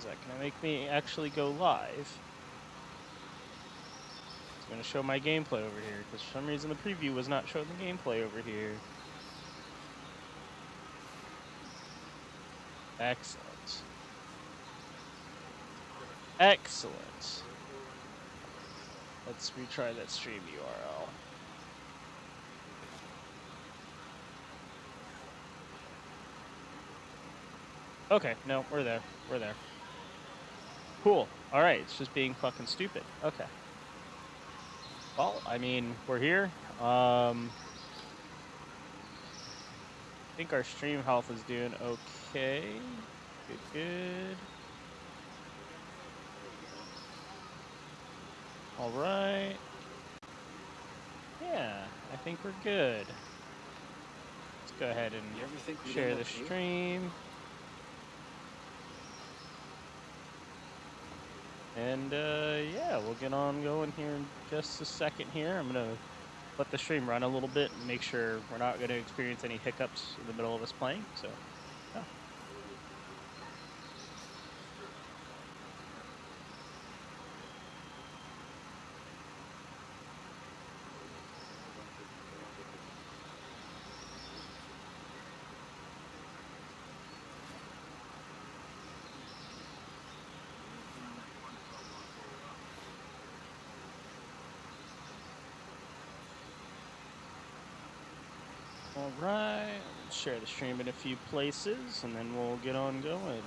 Is that going to make me actually go live? It's going to show my gameplay over here, because for some reason the preview was not showing the gameplay over here. Excellent. Excellent. Let's retry that stream URL. Okay, no, we're there. We're there. Cool. All right, it's just being fucking stupid. Okay. Well, I mean, we're here. I think our stream health is doing okay. Good, good. All right. Yeah, I think we're good. Let's go ahead and share the stream. And yeah, we'll get on going here in just a second here. I'm going to let the stream run a little bit and make sure we're not going to experience any hiccups in the middle of us playing. So, yeah. All right, let's share the stream in a few places, and then we'll get on going.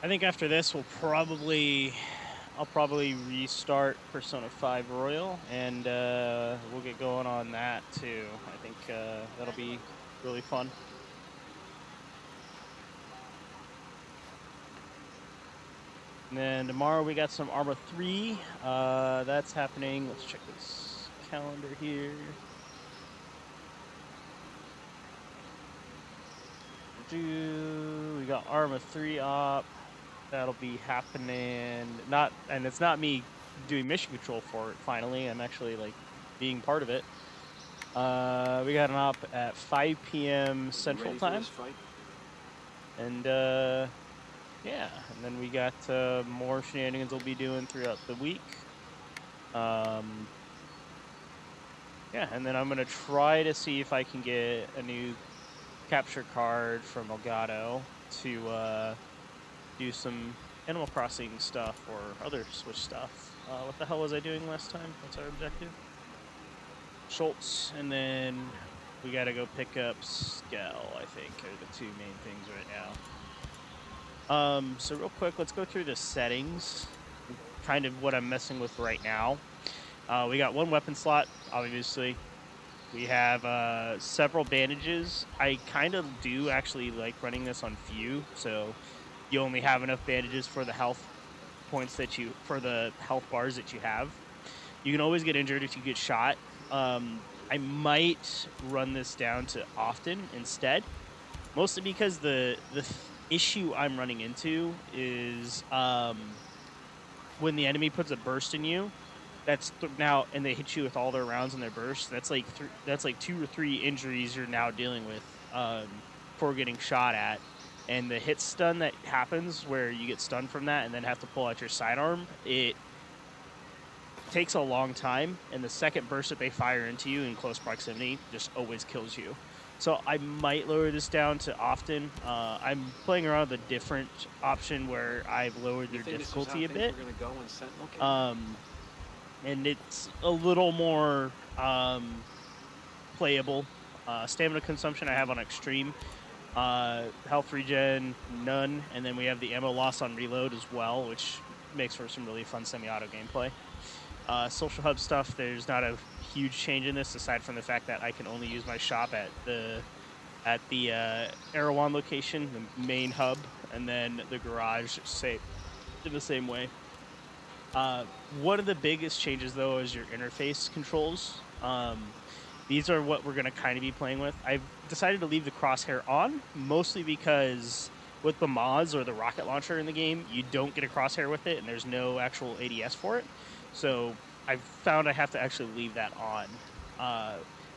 I think after this, I'll probably restart Persona 5 Royal, and we'll get going on that too. I think that'll be really fun. And then tomorrow we got some Arma 3. That's happening. Let's check this calendar here. We got Arma 3 op. That'll be happening. And it's not me doing mission control for it. Finally, I'm actually like being part of it. We got an op at 5 p.m. Central Time. And yeah, and then we got more shenanigans we'll be doing throughout the week. Yeah, and then I'm gonna try to see if I can get a new capture card from Elgato to do some Animal Crossing stuff or other Switch stuff. What the hell was I doing last time? What's our objective? Schultz, and then we gotta go pick up Skell, I think, are the two main things right now. So real quick, let's go through the settings, kind of what I'm messing with right now. We got one weapon slot, obviously. We have several bandages. I kind of do actually like running this on few, so you only have enough bandages for the health points for the health bars that you have. You can always get injured if you get shot. I might run this down to often instead, mostly because the issue I'm running into is when the enemy puts a burst in you, that's now, and they hit you with all their rounds in their burst. That's like 2 or 3 injuries you're now dealing with for getting shot at. And the hit stun that happens where you get stunned from that and then have to pull out your sidearm, it takes a long time, and the second burst that they fire into you in close proximity just always kills you. So I might lower this down to often. I'm playing around with a different option where I've lowered their difficulty a bit. And it's a little more playable. Stamina consumption I have on extreme. Health regen, none. And then we have the ammo loss on reload as well, which makes for some really fun semi-auto gameplay. Social hub stuff, there's not a huge change in this, aside from the fact that I can only use my shop at the Erewhon location, the main hub, and then the garage in the same way. One of the biggest changes, though, is your interface controls. These are what we're going to kind of be playing with. I've decided to leave the crosshair on, mostly because with the mods or the rocket launcher in the game, you don't get a crosshair with it, and there's no actual ADS for it. So I've found I have to actually leave that on.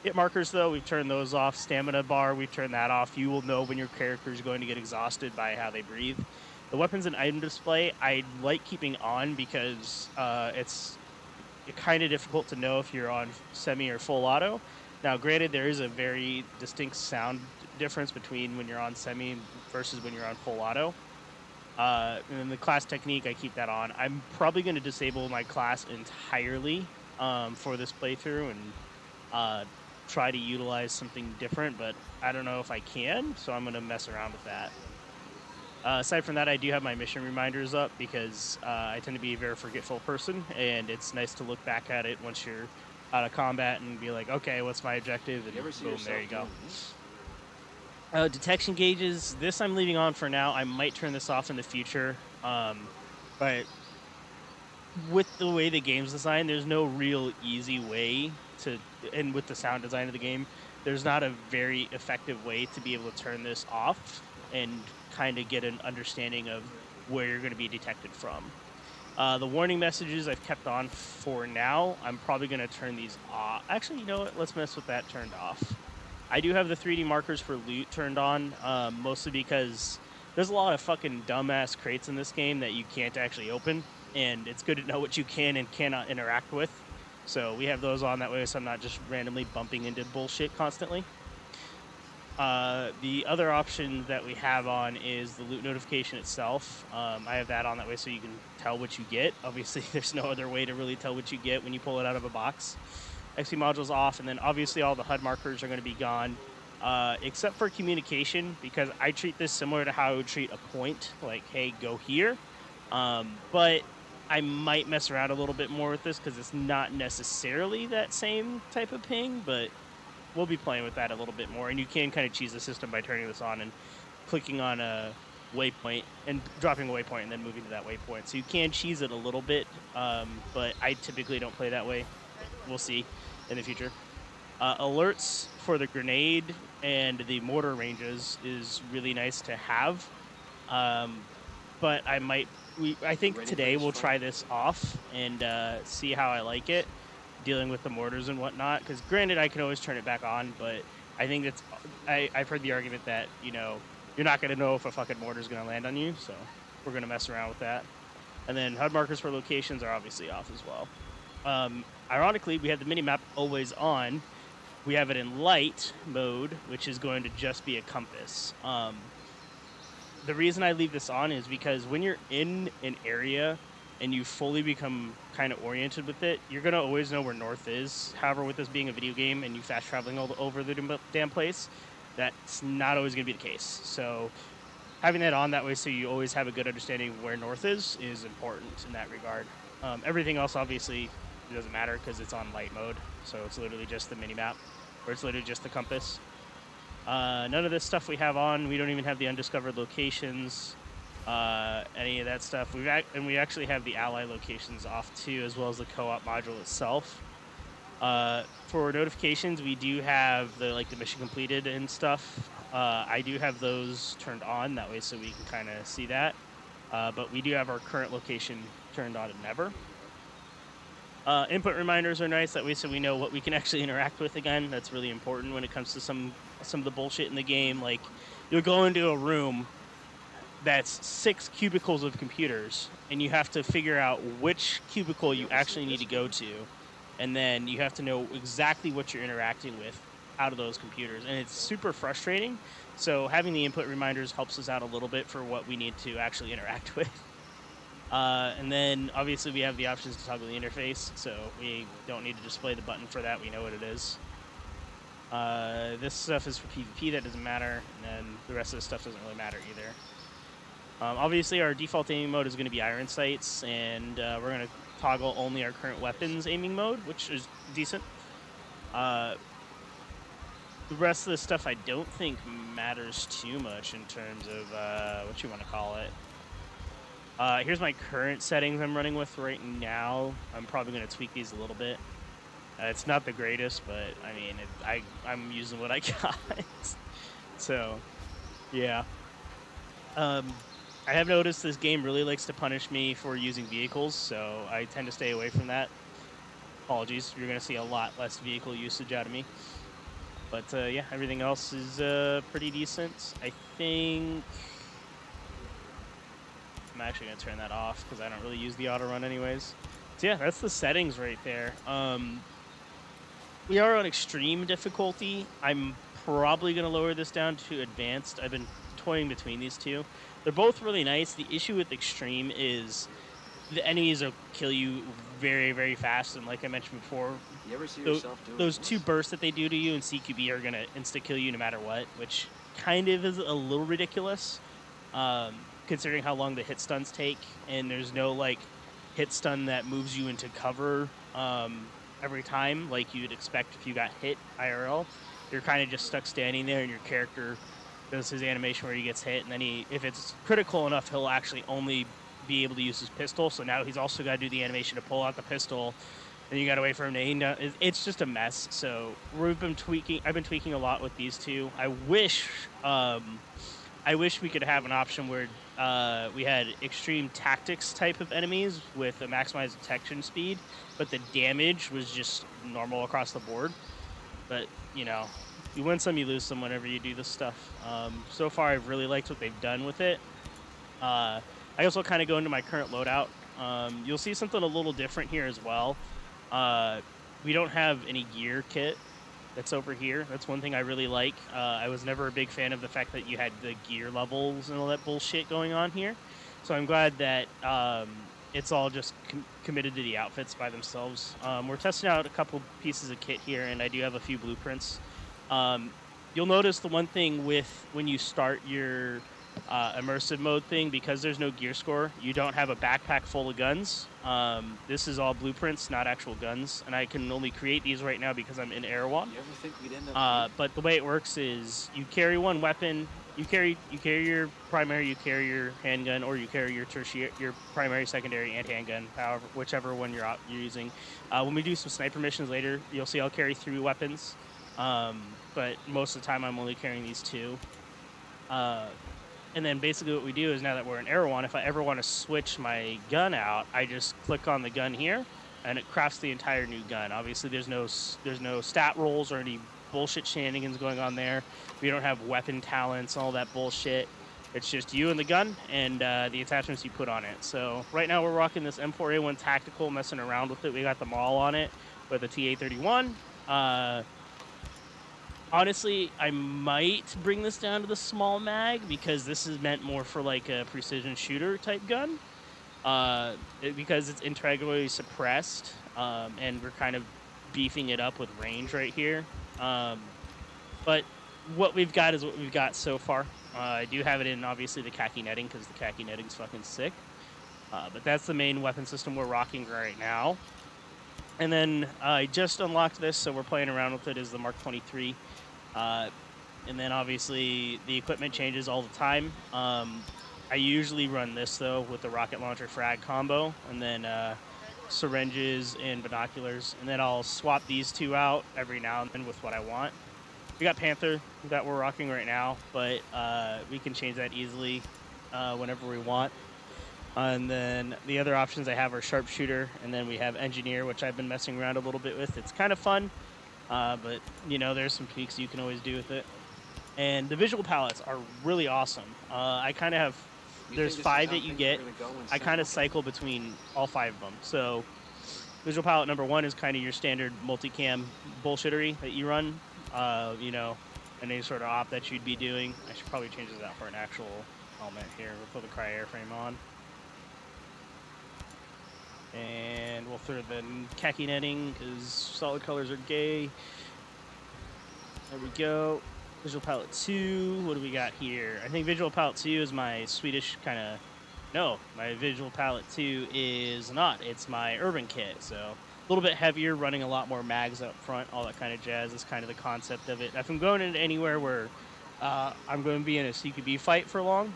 Hit markers, though, we've turned those off. Stamina bar, we've turned that off. You will know when your character is going to get exhausted by how they breathe. The weapons and item display, I like keeping on because it's kind of difficult to know if you're on semi or full auto. Now, granted, there is a very distinct sound difference between when you're on semi versus when you're on full auto. And then the class technique, I keep that on. I'm probably going to disable my class entirely for this playthrough and try to utilize something different, but I don't know if I can, so I'm going to mess around with that. Aside from that, I do have my mission reminders up because I tend to be a very forgetful person, and it's nice to look back at it once you're out of combat and be like, okay, what's my objective? And boom, there you go. Detection gauges, this I'm leaving on for now. I might turn this off in the future, but with the way the game's designed, there's no real easy way to, and with the sound design of the game, there's not a very effective way to be able to turn this off and kind of get an understanding of where you're going to be detected from. The warning messages I've kept on for now. I'm probably going to turn these off. Actually, you know what? Let's mess with that turned off. I do have the 3D markers for loot turned on, mostly because there's a lot of fucking dumbass crates in this game that you can't actually open, and it's good to know what you can and cannot interact with. So we have those on that way, so I'm not just randomly bumping into bullshit constantly. The other option that we have on is the loot notification itself. I have that on that way so you can tell what you get. Obviously, there's no other way to really tell what you get when you pull it out of a box. XP module's off, and then obviously all the HUD markers are going to be gone, except for communication, because I treat this similar to how I would treat a point, like, hey, go here. But I might mess around a little bit more with this because it's not necessarily that same type of ping, but we'll be playing with that a little bit more, and you can kind of cheese the system by turning this on and clicking on a waypoint and dropping a waypoint and then moving to that waypoint. So you can cheese it a little bit, but I typically don't play that way. We'll see in the future. Alerts for the grenade and the mortar ranges is really nice to have, but I think today we'll try this off and see how I like it, dealing with the mortars and whatnot, because granted I can always turn it back on, but I think I've heard the argument that, you know, you're not going to know if a fucking mortar is going to land on you, so we're going to mess around with that. And then HUD markers for locations are obviously off as well. Ironically, we have the minimap always on. We have it in light mode, which is going to just be a compass. The reason I leave this on is because when you're in an area and you fully become kind of oriented with it, you're going to always know where north is. However, with this being a video game and you fast traveling all over the damn place, that's not always going to be the case. So having that on that way so you always have a good understanding of where north is important in that regard. Everything else, obviously, it doesn't matter because it's on light mode. So it's literally just the mini-map, or it's literally just the compass. None of this stuff we have on. We don't even have the undiscovered locations, any of that stuff. We actually have the ally locations off too, as well as the co-op module itself. For notifications, we do have the mission completed and stuff. I do have those turned on that way so we can kind of see that. But we do have our current location turned on and never. Input reminders are nice that way so we know what we can actually interact with again. That's really important when it comes to some of the bullshit in the game. Like, you'll go into a room that's 6 cubicles of computers, and you have to figure out which cubicle you actually need to go to, and then you have to know exactly what you're interacting with out of those computers, and it's super frustrating. So having the input reminders helps us out a little bit for what we need to actually interact with. And then obviously we have the options to toggle the interface, so we don't need to display the button for that. We know what it is. This stuff is for PvP, that doesn't matter, and then the rest of the stuff doesn't really matter either. Obviously our default aiming mode is going to be iron sights, and we're going to toggle only our current weapons aiming mode, which is decent. The rest of the stuff I don't think matters too much in terms of what you want to call it. Here's my current settings I'm running with right now. I'm probably going to tweak these a little bit. It's not the greatest, but I mean, I'm using what I got. So, yeah. I have noticed this game really likes to punish me for using vehicles, so I tend to stay away from that. Apologies, you're going to see a lot less vehicle usage out of me. But yeah, everything else is pretty decent. I think I'm actually going to turn that off because I don't really use the auto run anyways. So yeah, that's the settings right there. We are on extreme difficulty. I'm probably going to lower this down to advanced. I've been toying between these two. They're both really nice. The issue with extreme is the enemies will kill you very, very fast. And like I mentioned before, You ever see yourself doing those this? 2 bursts that they do to you in CQB are going to insta-kill you no matter what, which kind of is a little ridiculous, considering how long the hit stuns take. And there's no, like, hit stun that moves you into cover every time like you'd expect if you got hit IRL. You're kind of just stuck standing there, and your character does his animation where he gets hit, and then if it's critical enough, he'll actually only be able to use his pistol. So now he's also got to do the animation to pull out the pistol, and you got to wait for him to aim down. It's just a mess. So I've been tweaking a lot with these two. I wish we could have an option where we had extreme tactics type of enemies with a maximized detection speed, but the damage was just normal across the board. But, you know, you win some, you lose some whenever you do this stuff. So far, I've really liked what they've done with it. I also kind of go into my current loadout. You'll see something a little different here as well. We don't have any gear kit that's over here. That's one thing I really like. I was never a big fan of the fact that you had the gear levels and all that bullshit going on here. So I'm glad that it's all just committed to the outfits by themselves. We're testing out a couple pieces of kit here, and I do have a few blueprints. You'll notice the one thing with when you start your immersive mode thing, because there's no gear score, you don't have a backpack full of guns. This is all blueprints, not actual guns, and I can only create these right now because I'm in Erewhon. You ever think we'd end up? But the way it works is you carry one weapon. You carry your primary, you carry your handgun, or you carry your tertiary, your primary, secondary, and handgun, however, whichever one you're using. When we do some sniper missions later, you'll see I'll carry 3 weapons, but most of the time I'm only carrying these 2. And then basically what we do is, now that we're in Erewhon, if I ever want to switch my gun out, I just click on the gun here, and it crafts the entire new gun. Obviously, there's no stat rolls or any bullshit shenanigans going on there. We don't have weapon talents, all that bullshit. It's just you and the gun and the attachments you put on it. So right now we're rocking this M4A1 Tactical, messing around with it. We got the Maul on it with a TA-31. Honestly, I might bring this down to the small mag because this is meant more for like a precision shooter type gun. Because it's integrally suppressed, and we're kind of beefing it up with range right here. But what we've got is what we've got so far. I do have it in, obviously, the khaki netting because the khaki netting's fucking sick. But that's the main weapon system we're rocking right now. And then I just unlocked this, so we're playing around with it, is the Mark 23. And then obviously the equipment changes all the time. I usually run this though with the rocket launcher frag combo, and then syringes and binoculars, and then I'll swap these 2 out every now and then with what I want. We got Panther that we're rocking right now, but we can change that easily whenever we want. And then the other options I have are Sharpshooter, and then we have Engineer, which I've been messing around a little bit with. It's kind of fun, but, you know, there's some tweaks you can always do with it. And the visual palettes are really awesome. I kind of have, there's 5 that you get. I kind of cycle between all 5 of them. So visual palette number 1 is kind of your standard multicam bullshittery that you run, you know, any sort of op that you'd be doing. I should probably change this out for an actual helmet here. We'll put the Cry airframe on. And we'll throw the khaki netting because solid colors are gay. There we go. Visual palette 2. What do we got here? I think visual palette 2 is my Swedish kind of... No, my visual palette 2 is not. It's my urban kit. So a little bit heavier, running a lot more mags up front, all that kind of jazz is kind of the concept of it. If I'm going into anywhere where I'm going to be in a CQB fight for long,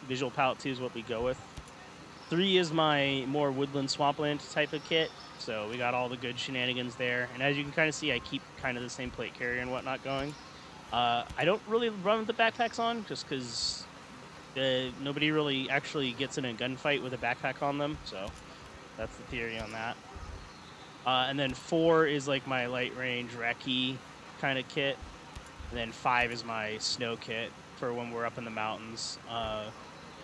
visual palette 2 is what we go with. 3 is my more woodland swampland type of kit, so we got all the good shenanigans there. And as you can kind of see, I keep kind of the same plate carrier and whatnot going. I don't really run with the backpacks on just because Nobody really actually gets in a gunfight with a backpack on them, so that's the theory on that. And then 4 is like my light range recce kind of kit, and then 5 is my snow kit for when we're up in the mountains.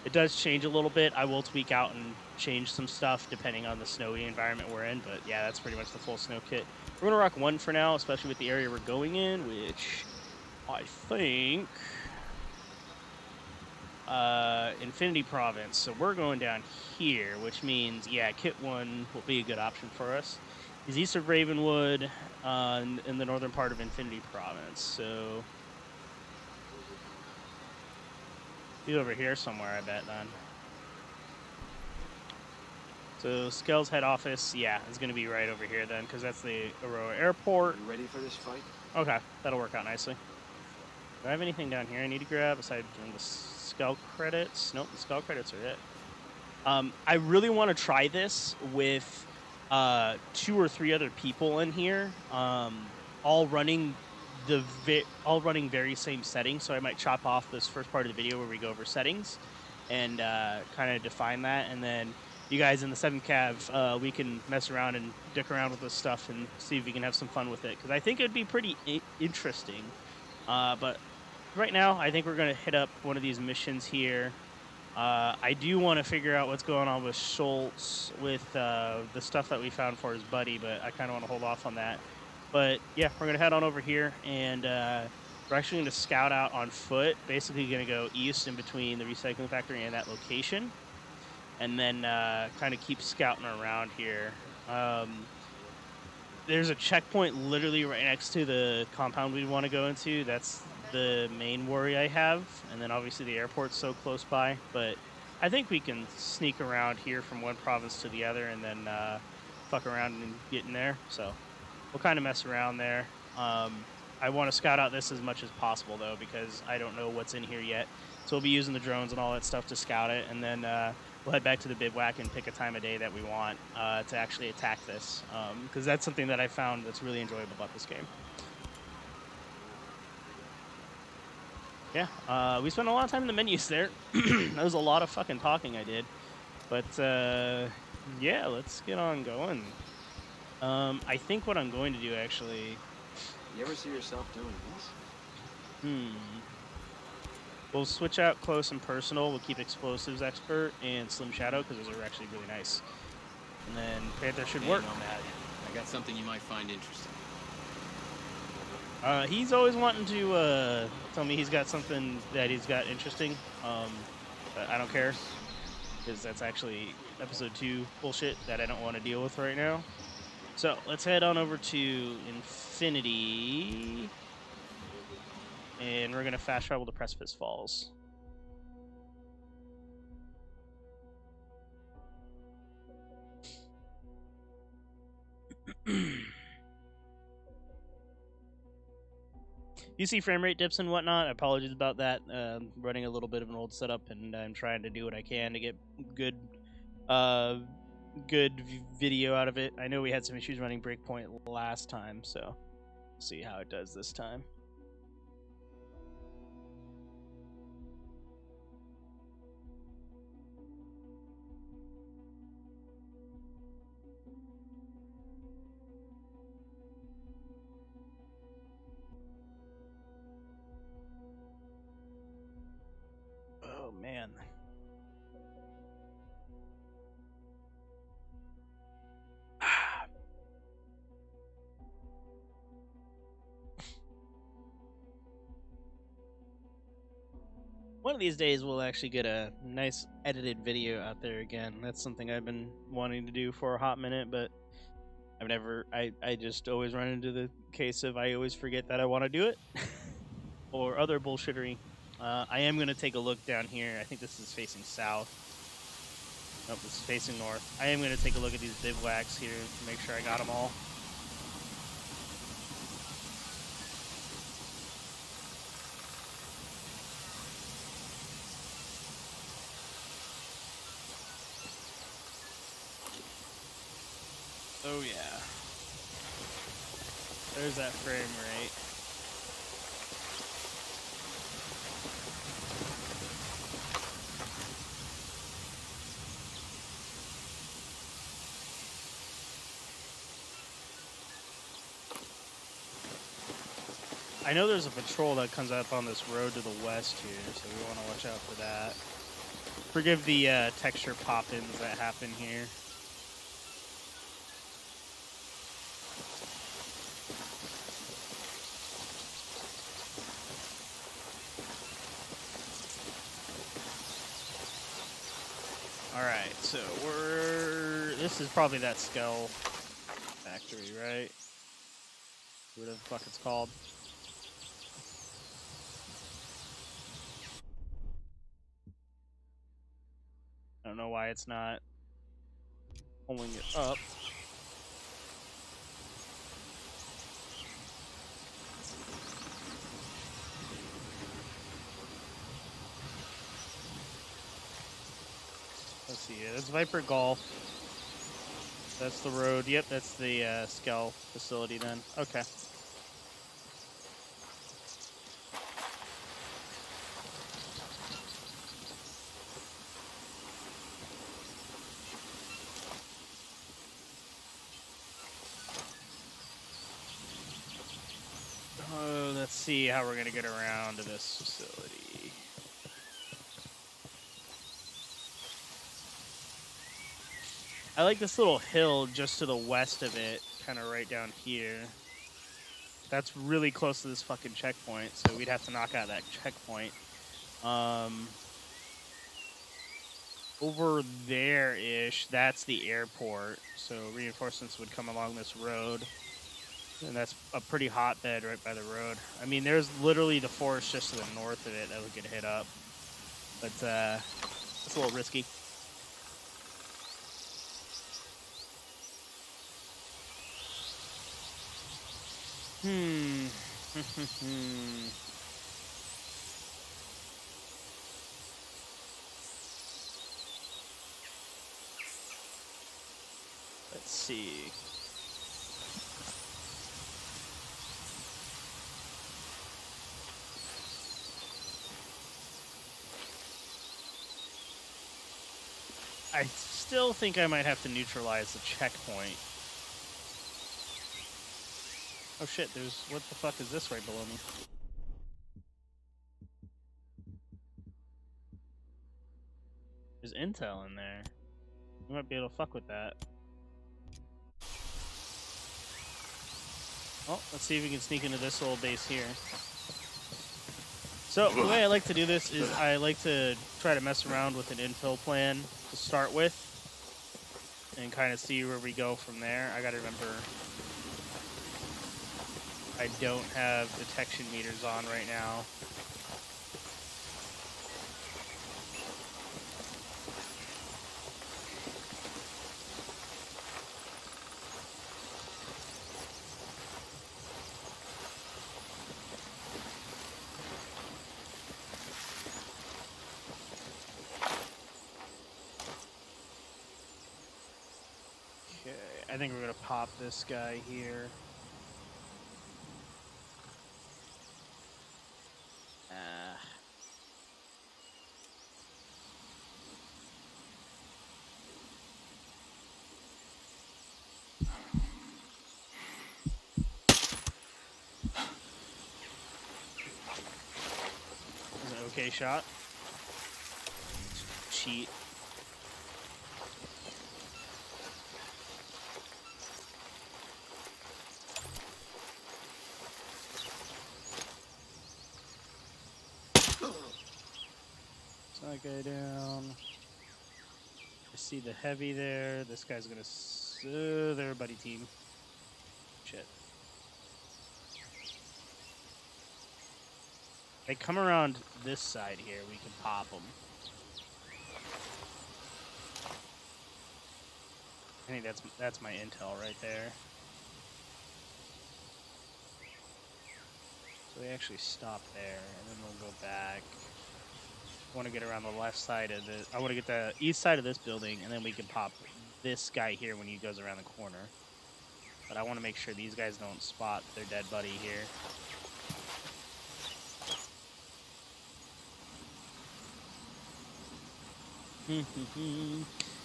It does change a little bit. I will tweak out and change some stuff depending on the snowy environment we're in, but yeah, that's pretty much the full snow kit. We're gonna rock 1 for now, especially with the area we're going in, which I think Infinity Province. So we're going down here, which means yeah, kit 1 will be a good option for us. Is east of Ravenwood, in the northern part of Infinity Province. So be over here somewhere, I bet then. So Skell's head office, yeah, is going to be right over here then, because that's the Aurora Airport. You ready for this fight? Okay, that'll work out nicely. Do I have anything down here I need to grab aside from the Skell credits? Nope, the Skell credits are it. I really want to try this with 2 or 3 other people in here, all running very same settings. So I might chop off this first part of the video where we go over settings and kind of define that, and then you guys in the 7th cav, we can mess around and dick around with this stuff and see if we can have some fun with it, because I think it'd be pretty interesting. But right now, I think we're going to hit up one of these missions here. I do want to figure out what's going on with Schultz with the stuff that we found for his buddy, but I kind of want to hold off on that. But yeah, we're going to head on over here, and we're actually going to scout out on foot. Basically going to go east in between the recycling factory and that location, and then kind of keep scouting around here. There's a checkpoint literally right next to the compound we want to go into. That's the main worry I have, and then obviously the airport's so close by, but I think we can sneak around here from one province to the other and then fuck around and get in there. So we'll kind of mess around there. I want to scout out this as much as possible though, because I don't know what's in here yet, so we'll be using the drones and all that stuff to scout it, and then we'll head back to the bivouac and pick a time of day that we want to actually attack this, because that's something that I found that's really enjoyable about this game. Yeah, we spent a lot of time in the menus there. That was a lot of fucking talking I did. But, yeah, let's get on going. I think what I'm going to do, actually... You ever see yourself doing this? We'll switch out close and personal. We'll keep explosives expert and slim shadow, because those are actually really nice. And then Panther should work. Nomad, I got something you might find interesting. He's always wanting to tell me he's got something that he's got interesting, but I don't care, because that's actually episode 2 bullshit that I don't want to deal with right now. So let's head on over to Infinity, and we're gonna fast travel to Precipice Falls. You see frame rate dips and whatnot. Apologies about that. Running a little bit of an old setup, and I'm trying to do what I can to get good video out of it. I know we had some issues running Breakpoint last time, so we'll see how it does this time. Man. One of these days we'll actually get a nice edited video out there again. That's something I've been wanting to do for a hot minute, but I just always run into the case of I always forget that I want to do it. Or other bullshittery. I am going to take a look down here. I think this is facing south. Nope, this is facing north. I am going to take a look at these bivouacs here to make sure I got them all. Oh yeah. There's that frame rate. I know there's a patrol that comes up on this road to the west here, so we want to watch out for that. Forgive the texture pop-ins that happen here. Alright, so this is probably that Skell factory, right? Whatever the fuck it's called. I don't know why it's not pulling it up. Let's see, that's Viper Golf. That's the road. Yep, that's the Skell facility then. Okay. Let's see how we're gonna get around to this facility. I like this little hill just to the west of it, kind of right down here. That's really close to this fucking checkpoint, so we'd have to knock out that checkpoint. Over there-ish, that's the airport, so reinforcements would come along this road. And that's a pretty hotbed right by the road. I mean, there's literally the forest just to the north of it that we could hit up. But, it's a little risky. Let's see. I still think I might have to neutralize the checkpoint. Oh shit, what the fuck is this right below me? There's intel in there. We might be able to fuck with that. Oh, let's see if we can sneak into this little base here. So, the way I like to do this is I like to try to mess around with an infill plan to start with and kind of see where we go from there. I gotta remember I don't have detection meters on right now. I think we're gonna pop this guy here. This is an okay shot. Cheat. That guy down. I see the heavy there. This guy's gonna. There, buddy team. Shit. They come around this side here. We can pop them. I think that's my intel right there. So they actually stop there, and then we'll go back. I want to get around the left side of the... I want to get the east side of this building, and then we can pop this guy here when he goes around the corner. But I want to make sure these guys don't spot their dead buddy here.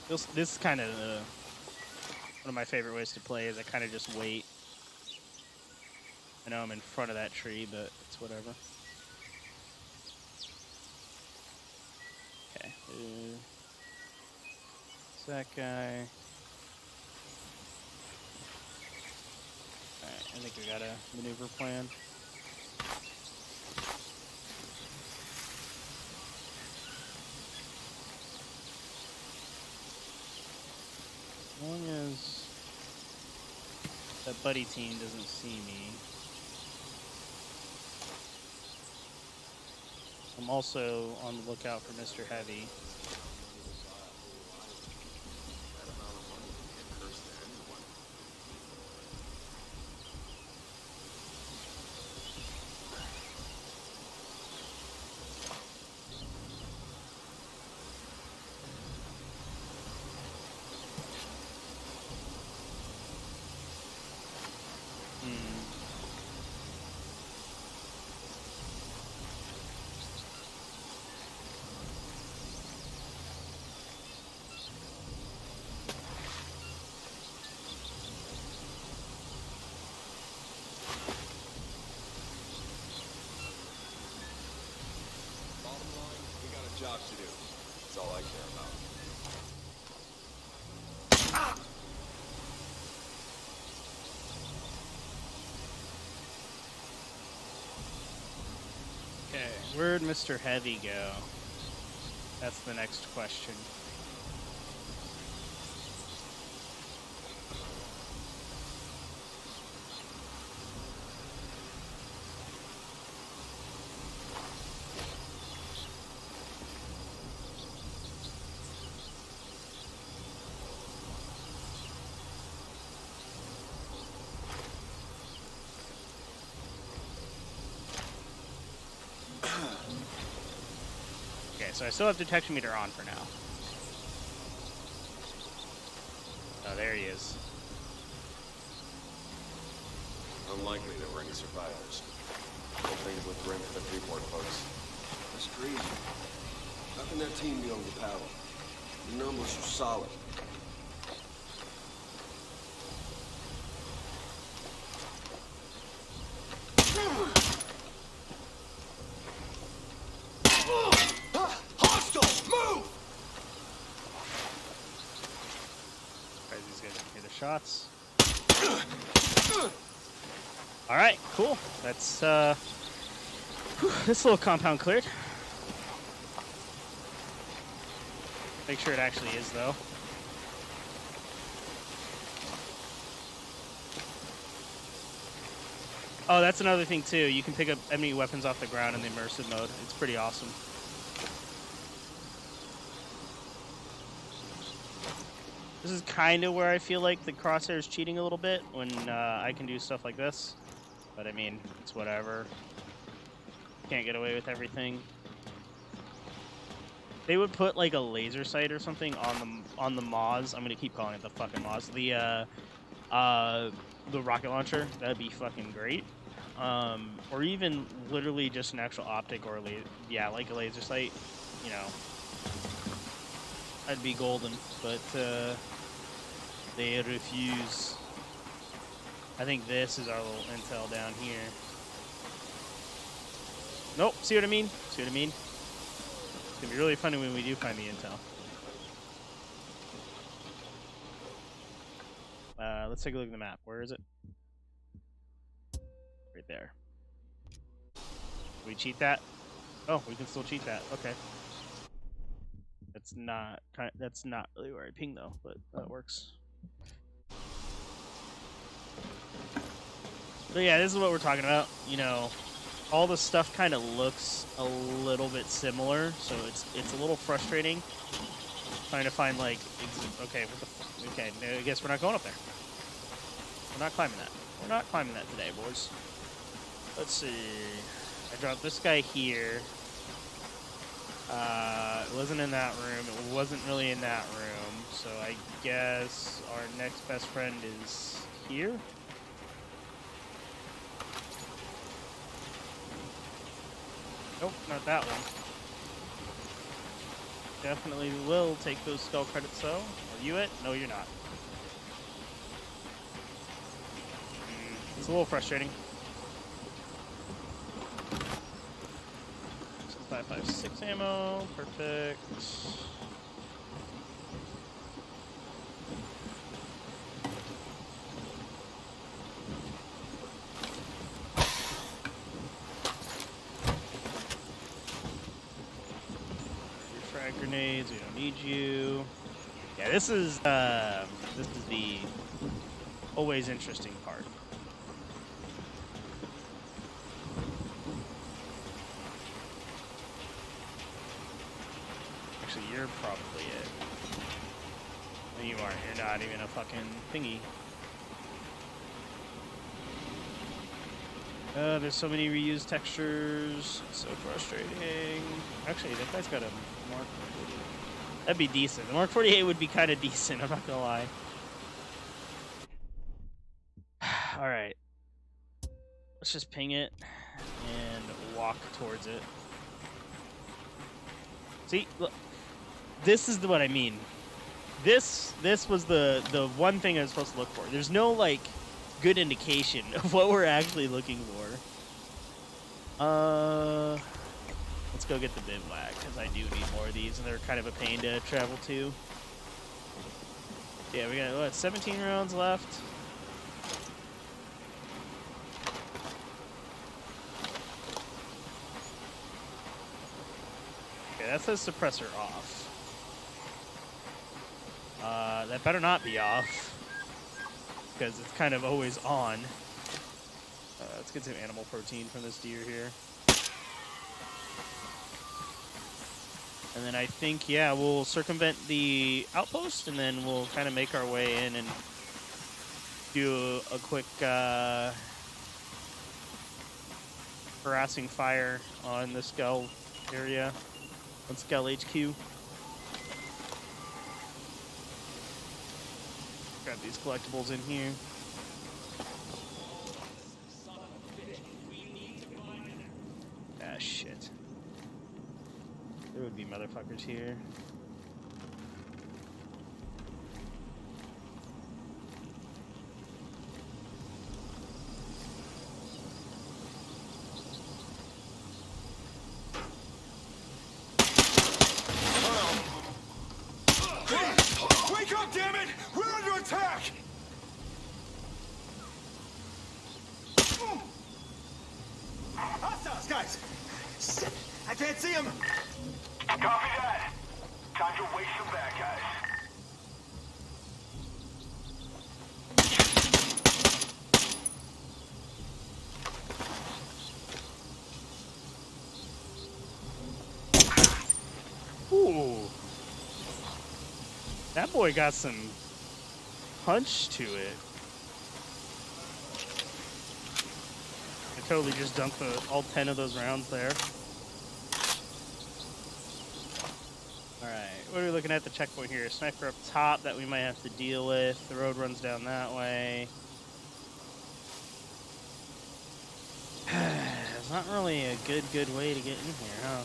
This is kind of one of my favorite ways to play is I kind of just wait. I know I'm in front of that tree, but it's whatever. Okay. It's that guy. Alright, I think we got a maneuver plan. As long as that buddy team doesn't see me. I'm also on the lookout for Mr. Heavy. That amount of money can get cursed to anyone. Bottom line, we got a job to do. That's all I care about. Okay, where'd Mr. Heavy go? That's the next question. Okay, so I still have detection meter on for now. Oh, there he is. Unlikely there were any survivors. Whole things look grim for the Breakpoint folks. That's crazy. How can that team be overpowered? The numbers are solid. Hostiles, move! Surprised these guys didn't hear the shots. Alright, cool. That's, this little compound cleared. Make sure it actually is, though. Oh, that's another thing, too. You can pick up enemy weapons off the ground in the immersive mode. It's pretty awesome. This is kind of where I feel like the crosshair is cheating a little bit when I can do stuff like this. But I mean, it's whatever. Can't get away with everything. They would put like a laser sight or something on the Moz. I'm gonna keep calling it the fucking Moz. The rocket launcher. That'd be fucking great. Or even literally just an actual optic or like a laser sight. You know, I'd be golden. But they refuse. I think this is our little intel down here. Nope. See what I mean? See what I mean? It's gonna be really funny when we do find the intel. Let's take a look at the map. Where is it? Right there. Can we cheat that? Oh, we can still cheat that. Okay. That's not really where I ping though, but that works. But yeah, this is what we're talking about. You know, all the stuff kind of looks a little bit similar, so it's a little frustrating trying to find like okay, I guess we're not going up there. We're not climbing that. We're not climbing that today, boys. Let's see. I dropped this guy here. It wasn't in that room. It wasn't really in that room. So I guess our next best friend is here. Nope, not that one. Definitely will take those skull credits though. Are you it? No, you're not. It's a little frustrating. 5.56 ammo. Perfect. Your frag grenades. We don't need you. Yeah, this is the always interesting part. Actually, you're probably it. No, you aren't. You're not even a fucking thingy. There's so many reused textures. It's so frustrating. Actually, that guy's got a Mark 48. That'd be decent. The Mark 48 would be kind of decent, I'm not gonna lie. Alright. Let's just ping it and walk towards it. See, look. This is what I mean. This was the one thing I was supposed to look for. There's no, like, good indication of what we're actually looking for. Let's go get the bivouac, because I do need more of these, and they're kind of a pain to travel to. Yeah, we got, what, 17 rounds left? Okay, that says suppressor off. That better not be off, because it's kind of always on. Let's get some animal protein from this deer here. And then I think, yeah, we'll circumvent the outpost, and then we'll kind of make our way in and do a quick harassing fire on the Skell area, on Skell HQ. Grab these collectibles in here. Ah, shit. There would be motherfuckers here. Wake up, damn it! We're under attack! Hostiles, guys! Shit, I can't see them! Copy that. Time to waste some bad guys. Ooh. That boy got some punch to it. I totally just dumped all 10 of those rounds there. Alright, what are we looking at the checkpoint here? Sniper up top that we might have to deal with. The road runs down that way. It's not really a good way to get in here, huh?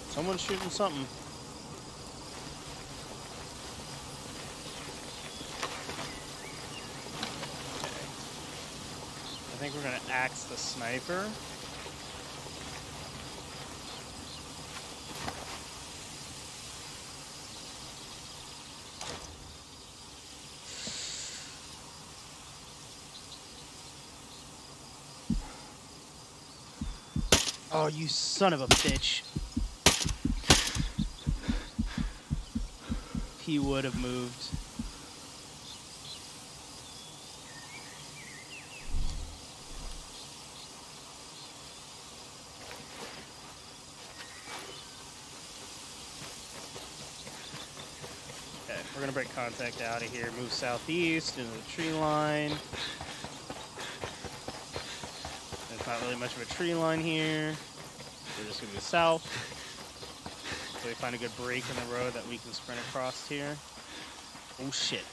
Someone's shooting something. Okay. I think we're gonna axe the sniper. Oh, you son of a bitch. He would have moved. Okay, we're gonna break contact out of here, move southeast into the tree line. There's not really much of a tree line here. We're just gonna go south. So we find a good break in the road that we can sprint across here. Oh shit.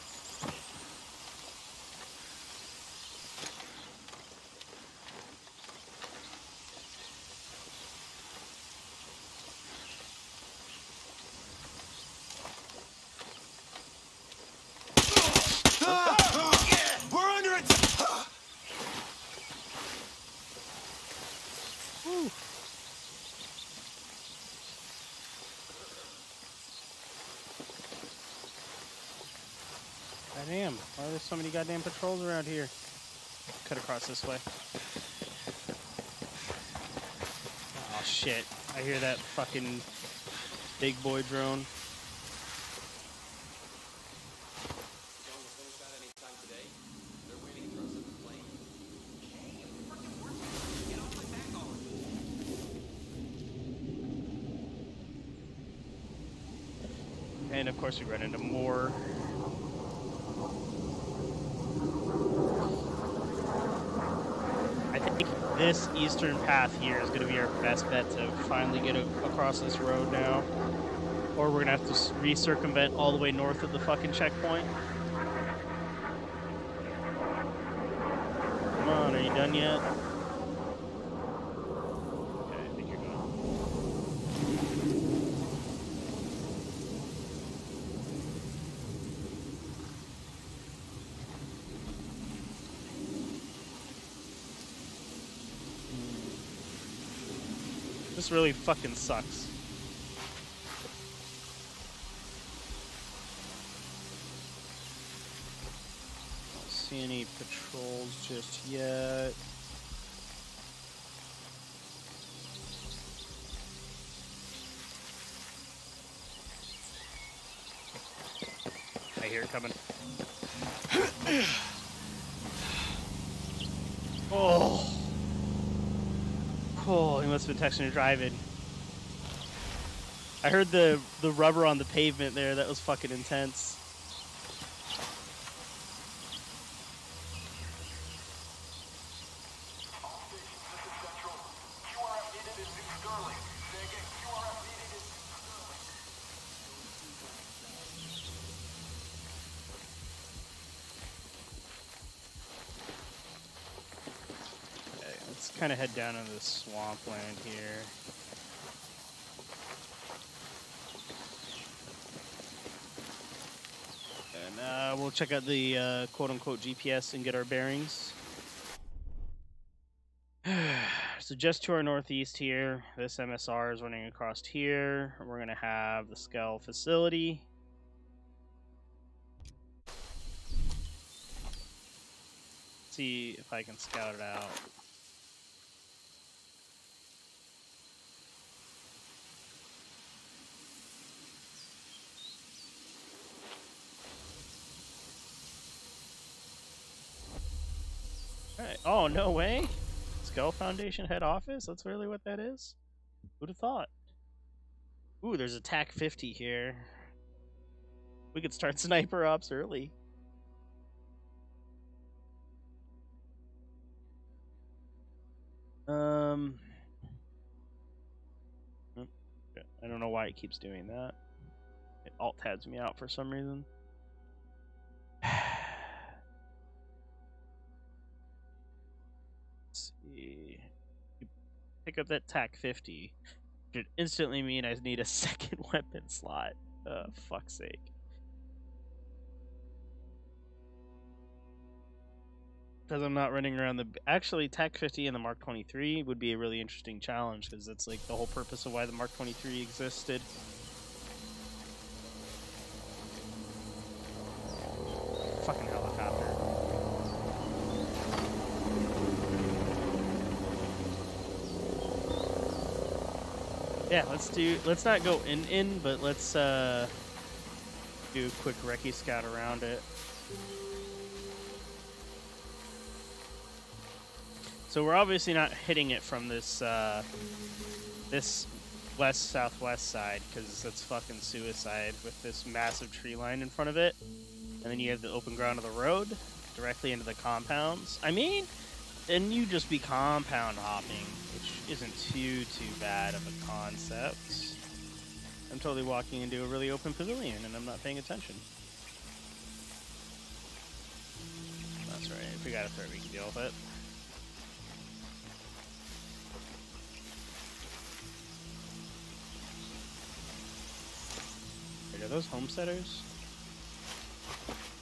there's so many goddamn patrols around here? Cut across this way. Oh shit. I hear that fucking big boy drone. And of course we run into more. I think this eastern path here is going to be our best bet to finally get across this road now. Or we're going to have to re-circumvent all the way north of the fucking checkpoint. Come on, are you done yet? Okay, I think you're done. This really fucking sucks. Don't see any patrols just yet. I hear it coming. Oh. Oh, he must have been texting or driving. I heard the rubber on the pavement there. That was fucking intense. All stations, this is Central. QRF needed in New Sterling. Say again, QRF needed in New Sterling. Okay, let's kind of head down into the swampland here. And we'll check out the quote-unquote GPS and get our bearings. So just to our northeast here, this MSR is running across here. We're going to have the Skell facility. See if I can scout it out. Alright. Oh, no way? Skull Foundation head office? That's really what that is? Who'd have thought? Ooh, there's a TAC 50 here. We could start sniper ops early. I don't know why it keeps doing that. It alt tabs me out for some reason. Let's see. You pick up that TAC 50. Should instantly mean I need a second weapon slot. Fuck's sake. Because I'm not running around the... Actually, TAC 50 and the Mark 23 would be a really interesting challenge, because that's like the whole purpose of why the Mark 23 existed. Fucking helicopter. Yeah, let's not go in, but let's do a quick recce scout around it. So we're obviously not hitting it from this this west-southwest side, because that's fucking suicide with this massive tree line in front of it. And then you have the open ground of the road directly into the compounds. I mean, then you just be compound hopping, which isn't too bad of a concept. I'm totally walking into a really open pavilion and I'm not paying attention. That's right, if we got a threat we can deal with it. Wait, are those homesteaders?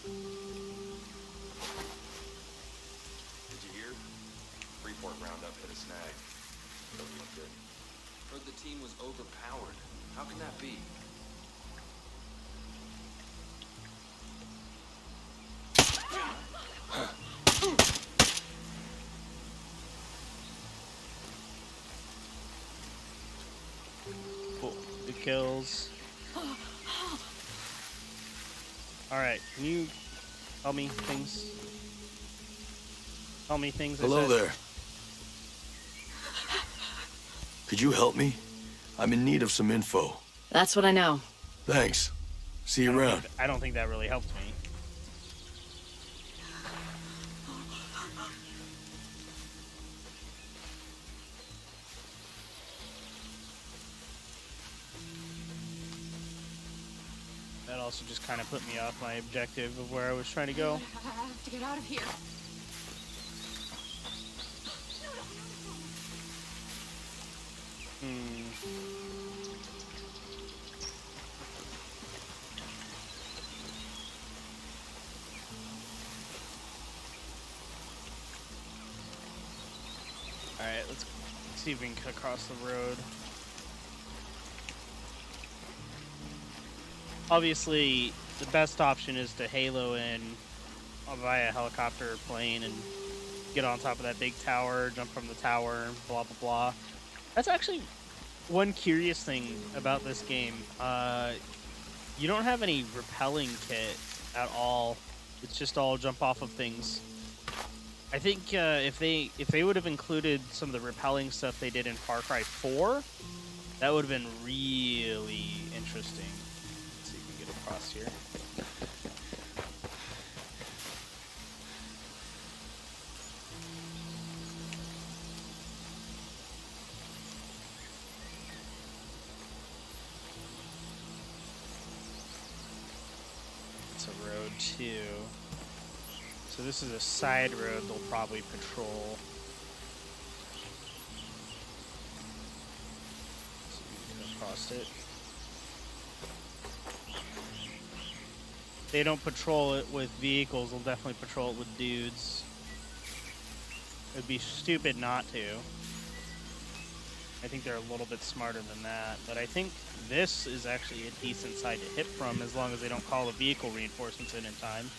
Did you hear? Freeport roundup hit a snag. Doesn't look good. Heard the team was overpowered. How can that be? kills. Alright, can you tell me things? Tell me things, I Hello said. there. Could you help me? I'm in need of some info. That's what I know. Thanks. See you around. I don't think that really helped me. That also just kind of put me off my objective of where I was trying to go. I have to get out of here. Alright, let's see if we can cut across the road. Obviously, the best option is to halo in via helicopter or plane and get on top of that big tower, jump from the tower, blah, blah, blah. That's actually one curious thing about this game. You don't have any repelling kit at all. It's just all jump off of things. I think if they would have included some of the repelling stuff they did in Far Cry 4, that would have been really interesting. Let's see if we can get across here. It's a road too. So this is a side road they'll probably patrol. So we can across it. They don't patrol it with vehicles, they'll definitely patrol it with dudes. It'd be stupid not to. I think they're a little bit smarter than that, but I think this is actually a decent side to hit from as long as they don't call the vehicle reinforcements in time.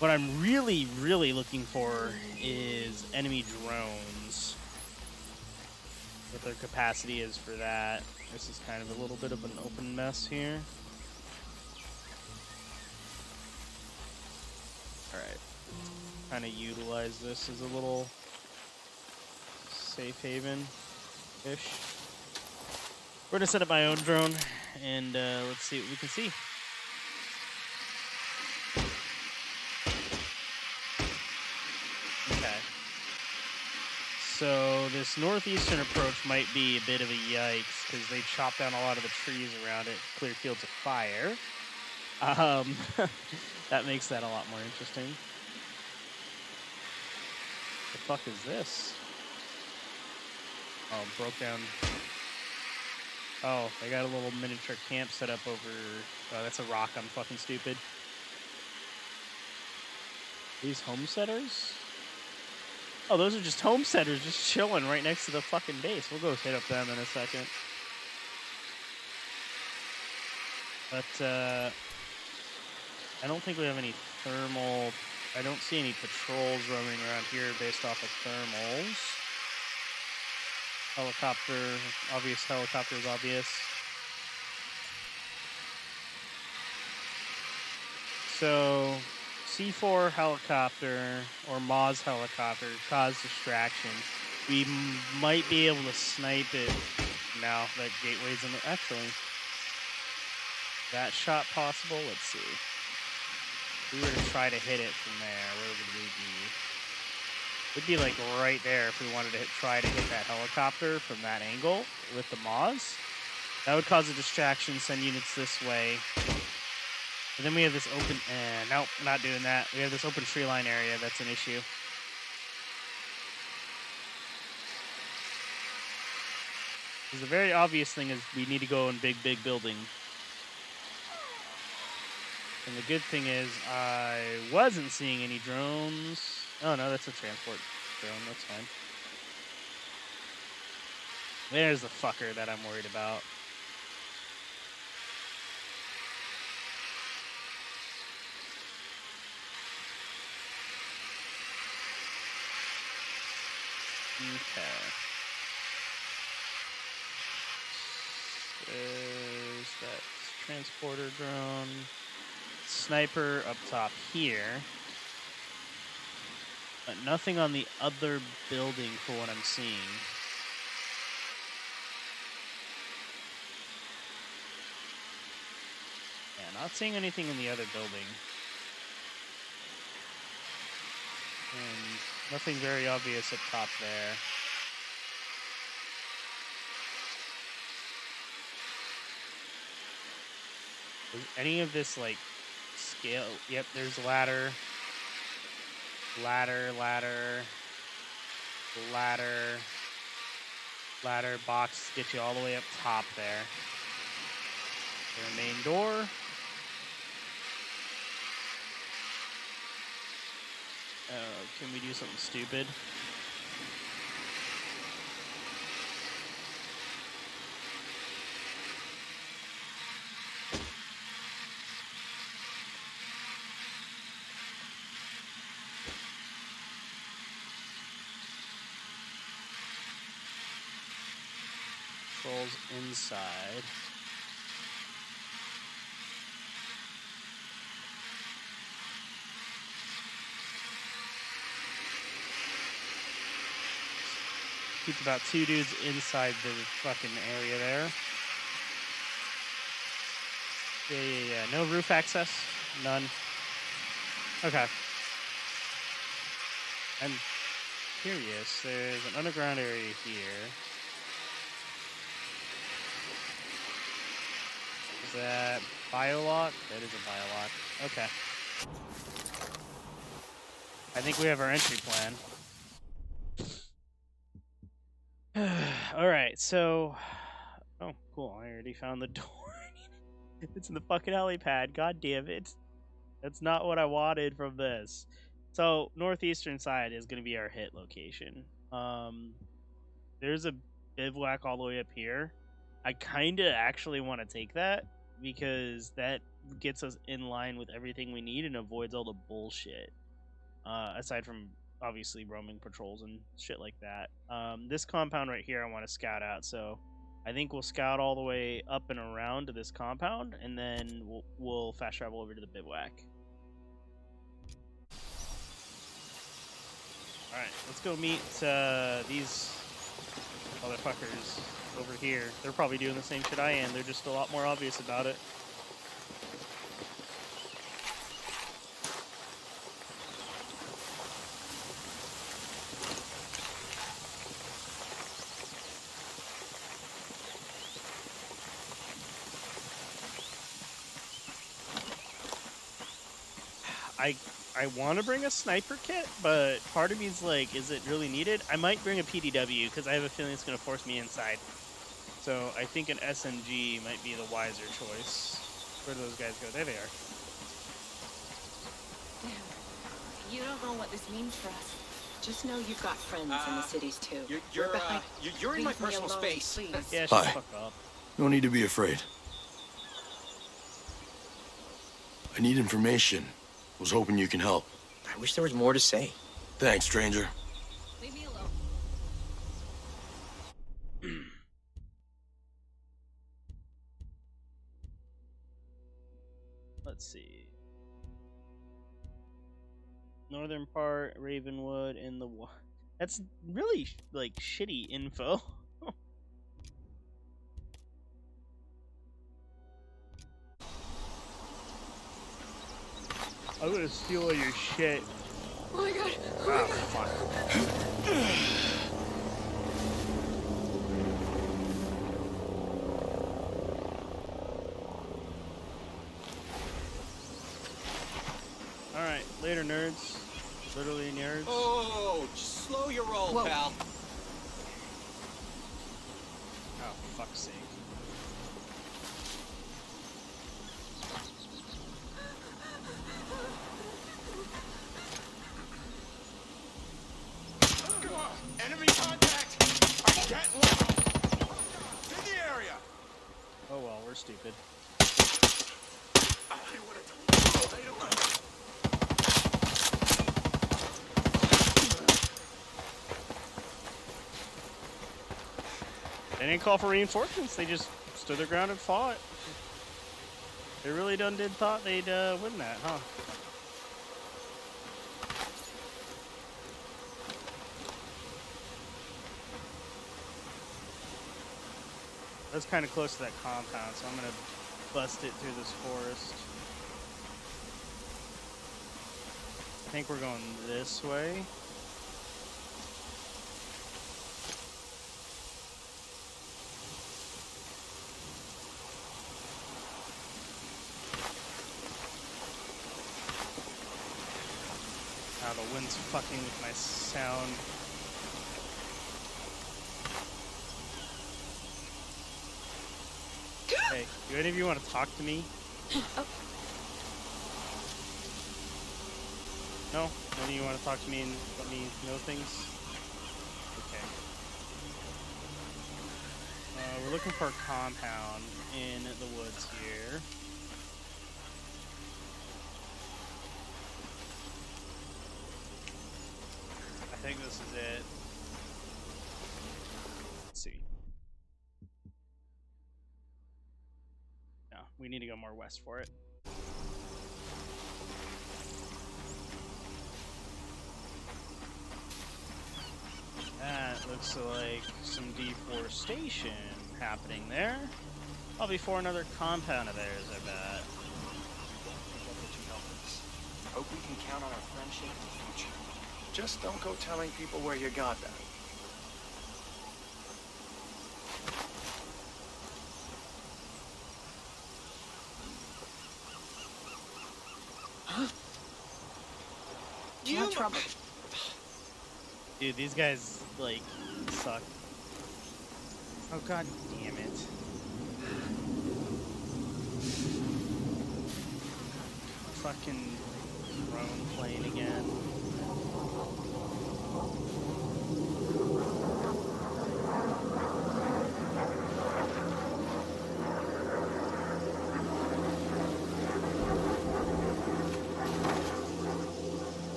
What I'm really, really looking for is enemy drones. What their capacity is for that. This is kind of a little bit of an open mess here. Alright. Kind of utilize this as a little safe haven-ish. We're gonna set up my own drone and let's see what we can see. Okay. So this northeastern approach might be a bit of a yikes because they chopped down a lot of the trees around it, clear fields of fire. That makes that a lot more interesting. The fuck is this? Oh, broke down. Oh, they got a little miniature camp set up over. Oh, that's a rock. I'm fucking stupid. These homesteaders? Oh, those are just homesteaders just chilling right next to the fucking base. We'll go hit up them in a second. But, I don't think we have any thermal. I don't see any patrols roaming around here based off of thermals. Helicopter, obvious helicopter is obvious. So, C4 helicopter or Moz helicopter cause distraction. We might be able to snipe it now that gateway's in the. Actually, that shot possible? Let's see. If we were to try to hit it from there, where would we be? It'd be like right there if we wanted to try to hit that helicopter from that angle with the Moz. That would cause a distraction, send units this way. And then we have this open, nope, not doing that. We have this open tree line area that's an issue. Because the very obvious thing is we need to go in big building. And the good thing is I wasn't seeing any drones. Oh no, that's a transport drone, that's fine. There's the fucker that I'm worried about. Okay. transporter drone. Sniper up top here. But nothing on the other building for what I'm seeing. Yeah, not seeing anything in the other building. And nothing very obvious up top there. Is any of this like scale? Yep, there's ladder. Ladder box get you all the way up top there. The main door. Can we do something stupid? Controls inside. Keep about 2 dudes inside the fucking area there. Yeah. No roof access? None. Okay. I'm curious. There's an underground area here. Is that biolock? That is a biolock. Okay. I think we have our entry plan. Alright, so... Oh, cool. I already found the door. It's in the fucking helipad. God damn it. That's not what I wanted from this. So, northeastern side is going to be our hit location. There's a bivouac all the way up here. I kind of actually want to take that because that gets us in line with everything we need and avoids all the bullshit. Aside from obviously roaming patrols and shit like that. This compound right here I want to scout out, so I think we'll scout all the way up and around to this compound, and then we'll fast travel over to the bivouac. Alright, let's go meet these motherfuckers over here. They're probably doing the same shit I am, they're just a lot more obvious about it. I want to bring a sniper kit, but part of me is like, is it really needed? I might bring a PDW, because I have a feeling it's going to force me inside. So I think an SMG might be the wiser choice. Where do those guys go? There they are. You don't know what this means for us. Just know you've got friends in the cities too. You're in my Leave me personal alone, space. please. Yeah, shut the Hi. fuck up. No need to be afraid. I need information. Was hoping you can help. I wish there was more to say. Thanks, stranger. Leave me alone. Let's see. Northern part, Ravenwood, in the... That's really, like, shitty info. I'm gonna steal all your shit. Oh my god. Oh, fuck. Alright, later, nerds. Literally nerds. Oh, just slow your roll, Whoa. pal. Oh, fuck's sake. Enemy contact! I can't look! In the area! Oh well, we're stupid. They didn't call for reinforcements, they just stood their ground and fought. They really done did thought they'd win that, huh? That's kind of close to that compound, so I'm gonna bust it through this forest. I think we're going this way. The wind's fucking with my sound. Hey, do any of you want to talk to me? Oh. No? None of you want to talk to me and let me know things? Okay. We're looking for a compound in the woods here. I think this is it. Let's see. No, we need to go more west for it. That looks like some deforestation happening there. Probably for another compound of theirs, I bet. Forget that you helped us. Hope we can count on our friendship in the future. Just don't go telling people where you got that. No trouble. Dude, these guys, like, suck. Oh, god damn it. Fucking drone plane again.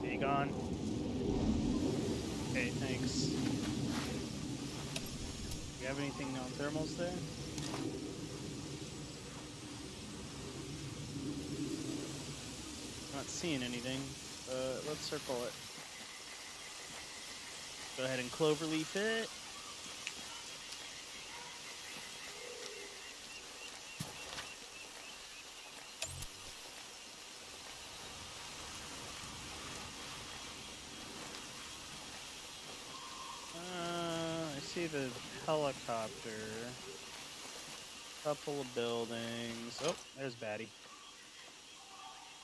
Be gone. Okay, thanks. Do you have anything on thermals there? Not seeing anything. Let's circle it. Go ahead and cloverleaf it. I see the helicopter. Couple of buildings. Oh, there's Batty.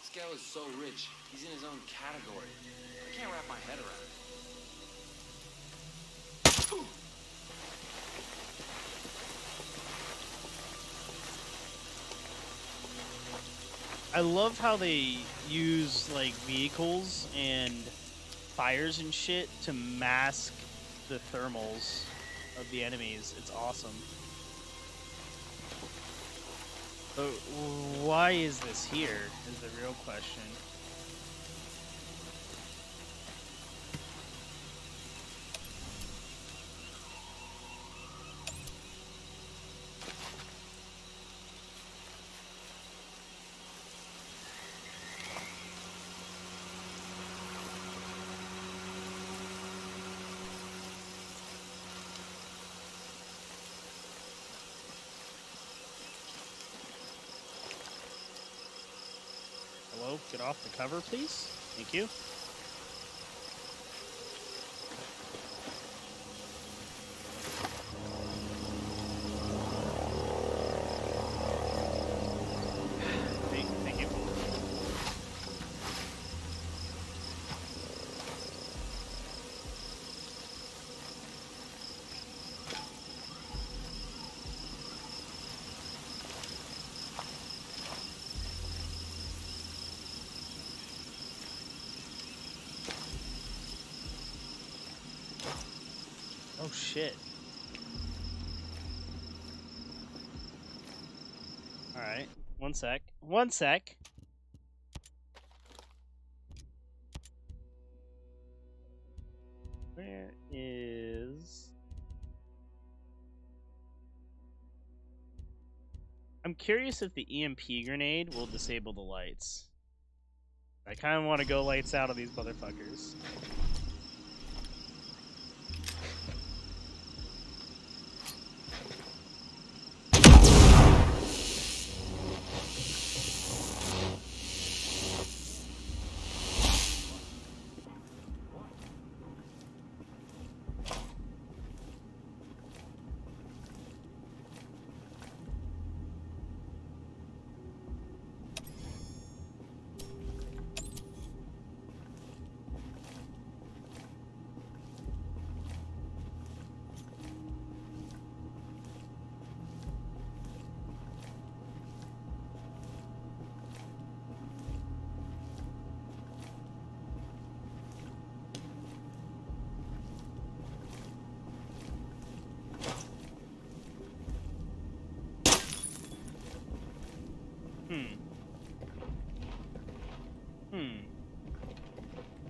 This guy was so rich. He's in his own category. I can't wrap my head around it. I love how they use like vehicles and fires and shit to mask the thermals of the enemies. It's awesome. But why is this here is the real question. Hello, get off the cover, please. Thank you. Thank you. Oh shit. Alright, one sec. One sec. Where is... I'm curious if the EMP grenade will disable the lights. I kind of want to go lights out on these motherfuckers.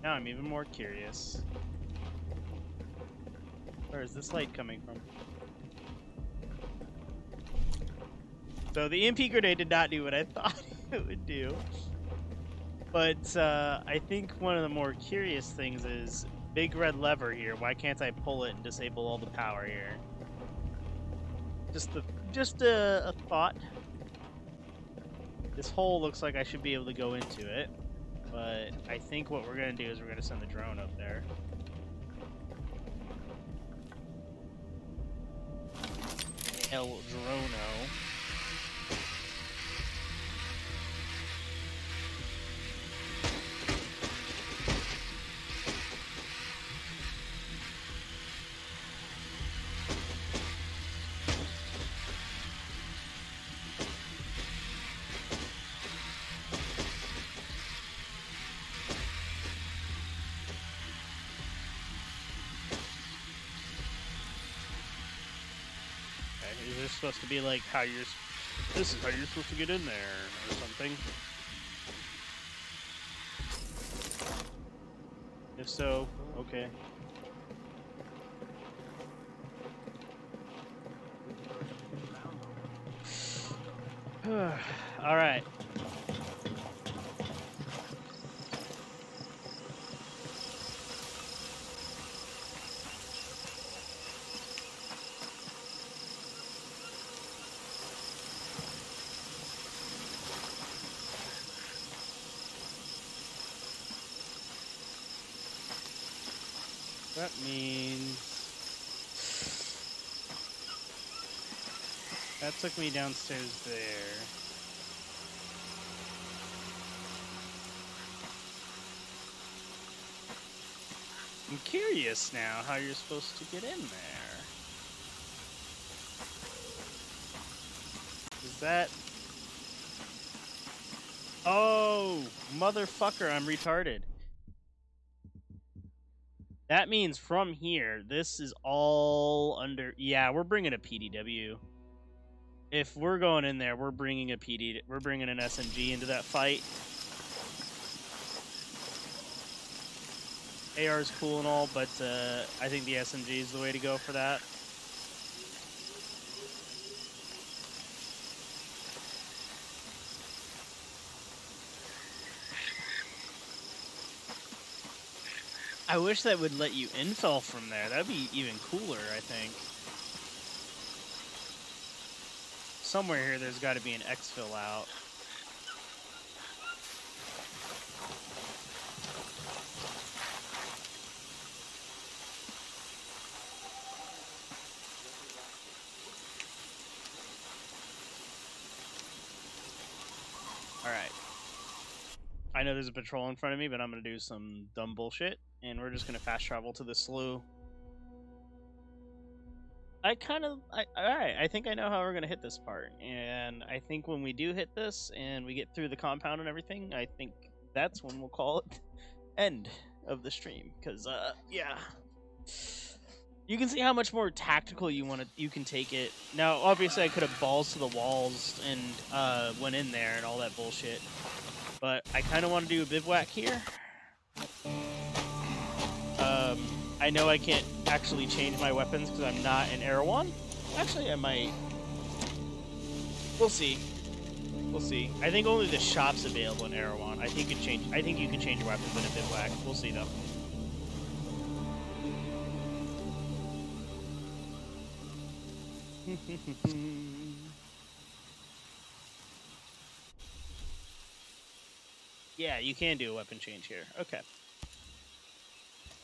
Now I'm even more curious. Where is this light coming from? So the EMP grenade did not do what I thought it would do. But I think one of the more curious things is big red lever here. Why can't I pull it and disable all the power here? Just a thought. This hole looks like I should be able to go into it. But I think what we're going to do is we're going to send the drone up there. El Drono. Is this supposed to be like how you're... This is how you're supposed to get in there, or something? If so, okay. Alright. That means... That took me downstairs there. I'm curious now how you're supposed to get in there. Is that... Oh, motherfucker, I'm retarded. That means from here, this is all under... Yeah, we're bringing a PDW. If we're going in there, we're bringing a PD... We're bringing an SMG into that fight. AR is cool and all, but I think the SMG is the way to go for that. I wish that would let you infil from there. That'd be even cooler, I think. Somewhere here there's got to be an exfil out. Alright. I know there's a patrol in front of me, but I'm going to do some dumb bullshit. And we're just going to fast travel to the slough. Alright, I think I know how we're going to hit this part. And I think when we do hit this, and we get through the compound and everything, I think that's when we'll call it end of the stream. Because, yeah. You can see how much more tactical you can take it. Now, obviously I could have balls to the walls and went in there and all that bullshit. But I kind of want to do a bivouac here. I know I can't actually change my weapons because I'm not an Erewhon. Actually, I might. We'll see. We'll see. I think only the shop's available in Erewhon. I think you can change your weapons in a bivouac. We'll see though. Yeah, you can do a weapon change here. Okay.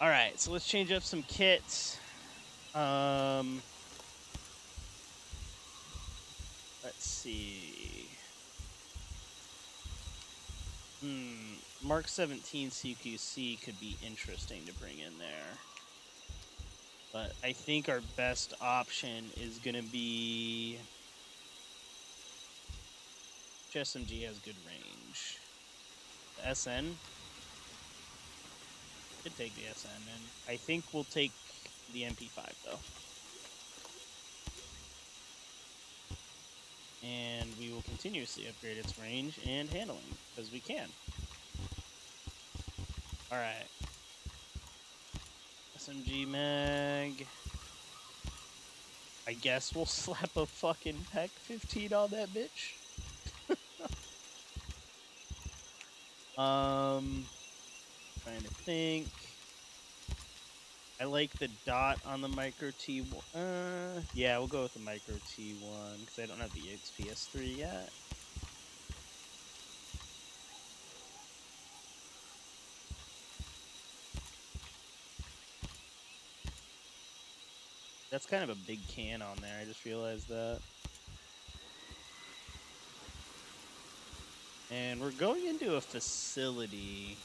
All right, so let's change up some kits. Let's see. Mark 17 CQC could be interesting to bring in there. But I think our best option is going to be... SMG has good range. The SN? Could take the SN, and I think we'll take the MP5, though. And we will continuously upgrade its range and handling, because we can. Alright. SMG mag. I guess we'll slap a fucking Pack 15 on that bitch. Trying to think. I like the dot on the Micro T1. Yeah, we'll go with the Micro T1 because I don't have the XPS3 yet. That's kind of a big can on there. I just realized that. And we're going into a facility.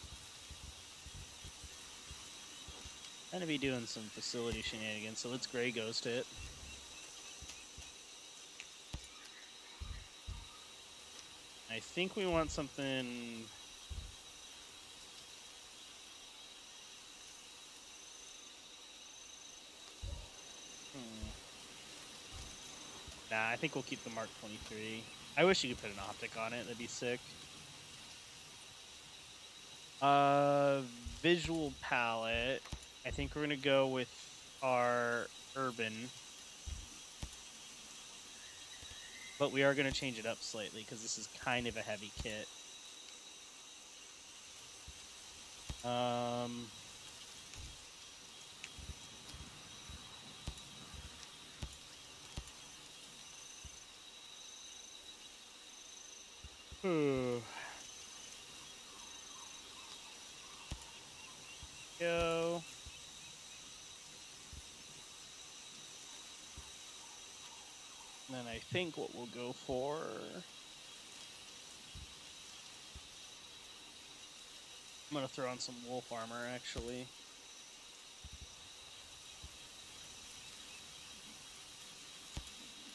Gonna be doing some facility shenanigans, so let's Grey Ghost it. I think we want something... Nah, I think we'll keep the Mark 23. I wish you could put an optic on it, that'd be sick. Visual palette. I think we're gonna go with our urban. But we are gonna change it up slightly because this is kind of a heavy kit. Go. And then I think what we'll go for... I'm gonna throw on some wolf armor, actually.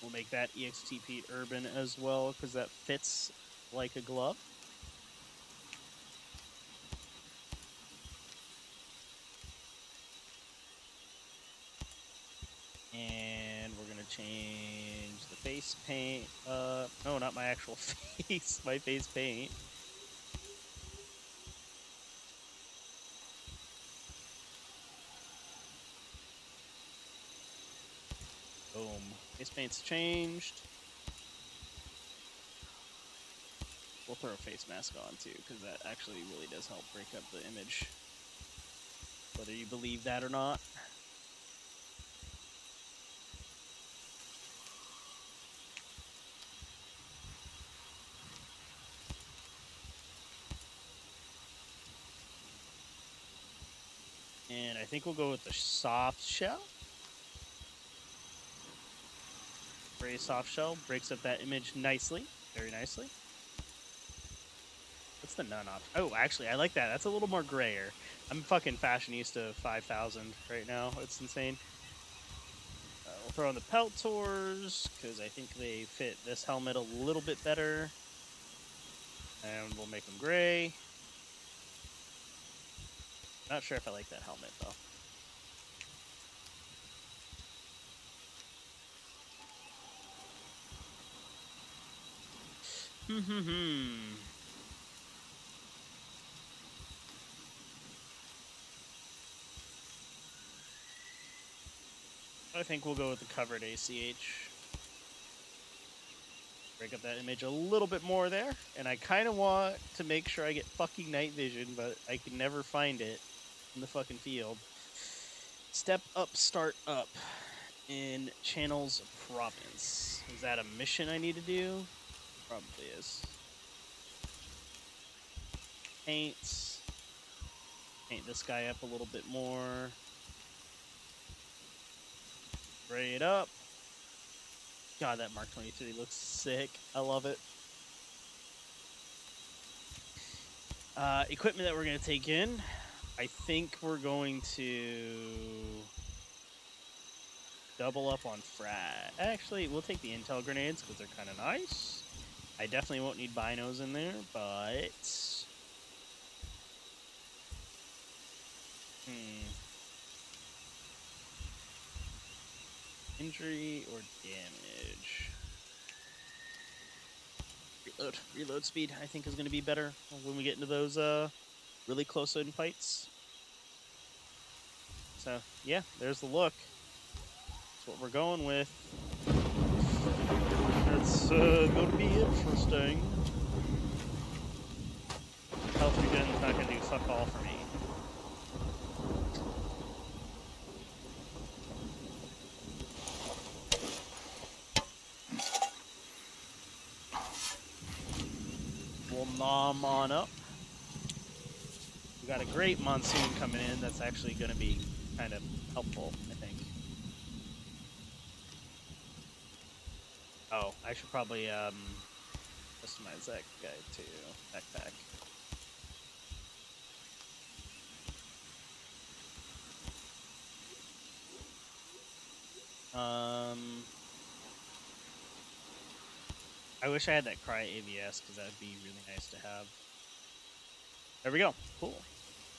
We'll make that EXTP urban as well, because that fits like a glove. And we're gonna change the face paint. No, not my actual face, my face paint. Boom. Face paint's changed. We'll throw a face mask on too, because that actually really does help break up the image. Whether you believe that or not. And I think we'll go with the soft shell. Gray soft shell breaks up that image nicely, very nicely. What's the none option? Oh, actually, I like that. That's a little more grayer. I'm fucking fashionista 5000 right now. It's insane. We'll throw on the Peltors, because I think they fit this helmet a little bit better. And we'll make them gray. Not sure if I like that helmet, though. I think we'll go with the covered ACH. Break up that image a little bit more there. And I kind of want to make sure I get fucking night vision, but I can never find it in the fucking field. Step up, start up in Channels Province. Is that a mission I need to do? Probably is. Paint this guy up a little bit more. Spray it up. God, that Mark 23 looks sick. I love it. Equipment that we're going to take in. I think we're going to double up on frag. Actually, we'll take the intel grenades because they're kind of nice. I definitely won't need binos in there, but... Injury or damage? Reload speed, I think, is going to be better when we get into those really close-in fights. So, yeah, there's the look. That's what we're going with. It's going to be interesting. Health regen's not going to do fuck all for me. We'll nom on up. We got a great monsoon coming in that's actually going to be kind of helpful, I think. Oh, I should probably customize that guy too. Backpack. I wish I had that Cry ABS because that'd be really nice to have. There we go. Cool.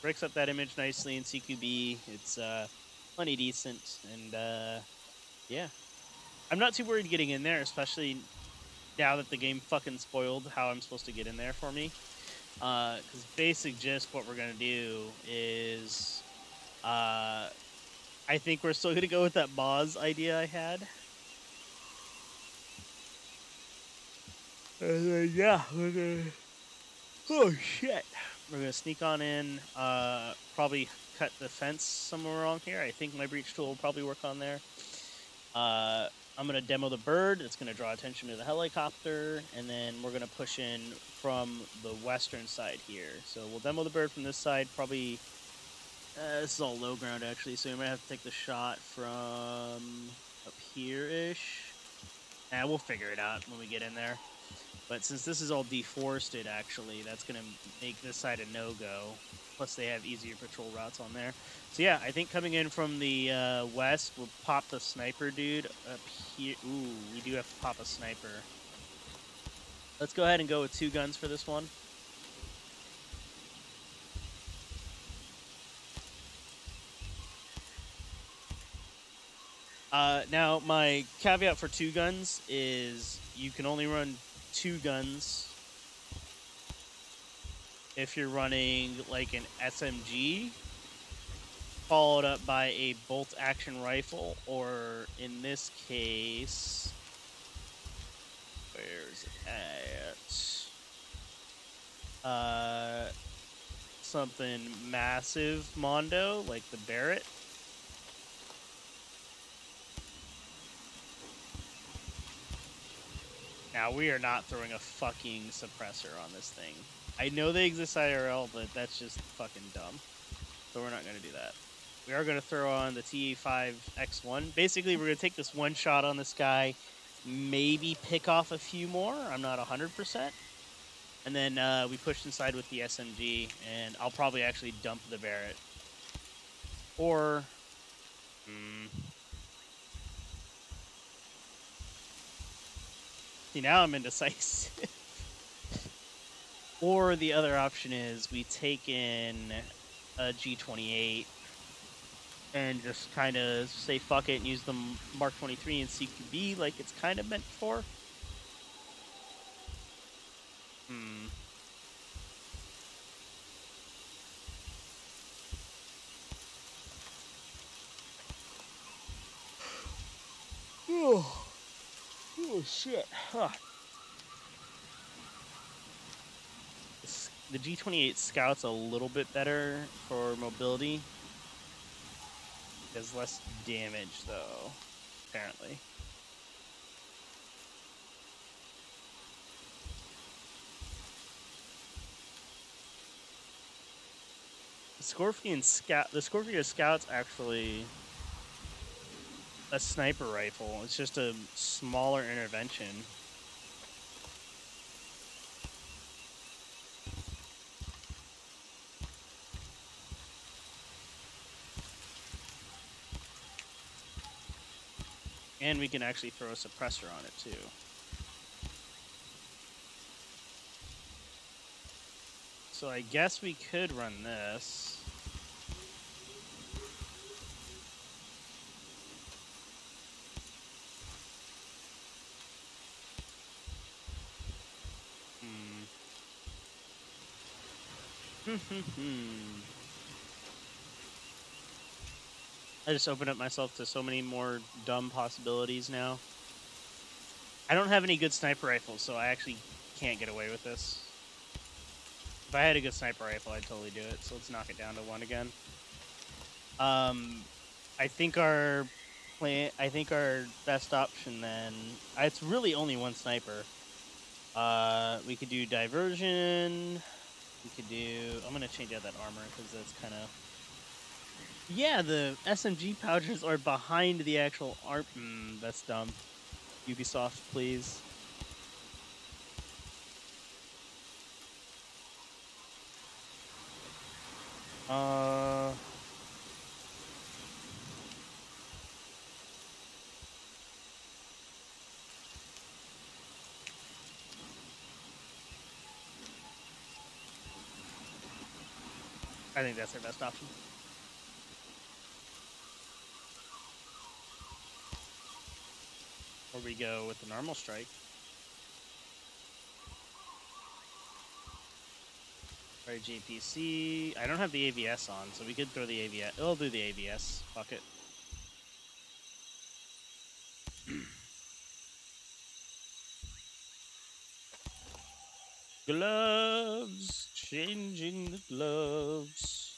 Breaks up that image nicely in CQB. It's plenty decent, and yeah. I'm not too worried getting in there, especially now that the game fucking spoiled how I'm supposed to get in there for me. Because basic gist, what we're gonna do is, I think we're still gonna go with that Moz idea I had. And then, yeah, we're gonna... Oh, shit. We're gonna sneak on in, probably cut the fence somewhere around here. I think my breach tool will probably work on there. I'm gonna demo the bird. It's gonna draw attention to the helicopter, and then we're gonna push in from the western side here. So we'll demo the bird from this side, probably... this is all low ground, actually, so we might have to take the shot from up here-ish. We'll figure it out when we get in there. But since this is all deforested, actually, that's going to make this side a no-go. Plus, they have easier patrol routes on there. So, yeah, I think coming in from the west, we'll pop the sniper dude up here. Ooh, we do have to pop a sniper. Let's go ahead and go with 2 guns for this one. Now, my caveat for 2 guns is you can only run 2 guns if you're running like an SMG followed up by a bolt action rifle, or in this case, where's it at? Something massive Mondo, like the Barrett. Now, we are not throwing a fucking suppressor on this thing. I know they exist IRL, but that's just fucking dumb. So we're not going to do that. We are going to throw on the TA5X1. Basically, we're going to take this one shot on this guy, maybe pick off a few more. I'm not 100%. And then we push inside with the SMG, and I'll probably actually dump the Barrett. Or... See, now I'm indecisive. Or the other option is we take in a G28 and just kind of say fuck it and use the Mark 23 and CQB like it's kind of meant for. Oh shit. Huh. The G28 Scout's a little bit better for mobility. Does less damage though, apparently. The Scorpion Scout's actually a sniper rifle. It's just a smaller intervention. And we can actually throw a suppressor on it too. So I guess we could run this. I just opened up myself to so many more dumb possibilities now. I don't have any good sniper rifles, so I actually can't get away with this. If I had a good sniper rifle, I'd totally do it. So let's knock it down to 1 again. I think our best option then. It's really only 1 sniper. We could do diversion. We could do. I'm gonna change out that armor because that's kind of. Yeah, the SMG pouches are behind the actual arm. That's dumb. Ubisoft, please. I think that's our best option. Or we go with the normal strike. Alright, JPC. I don't have the AVS on, so we could throw the AVS. I'll do the AVS. Fuck it. Gloves. Changing the gloves.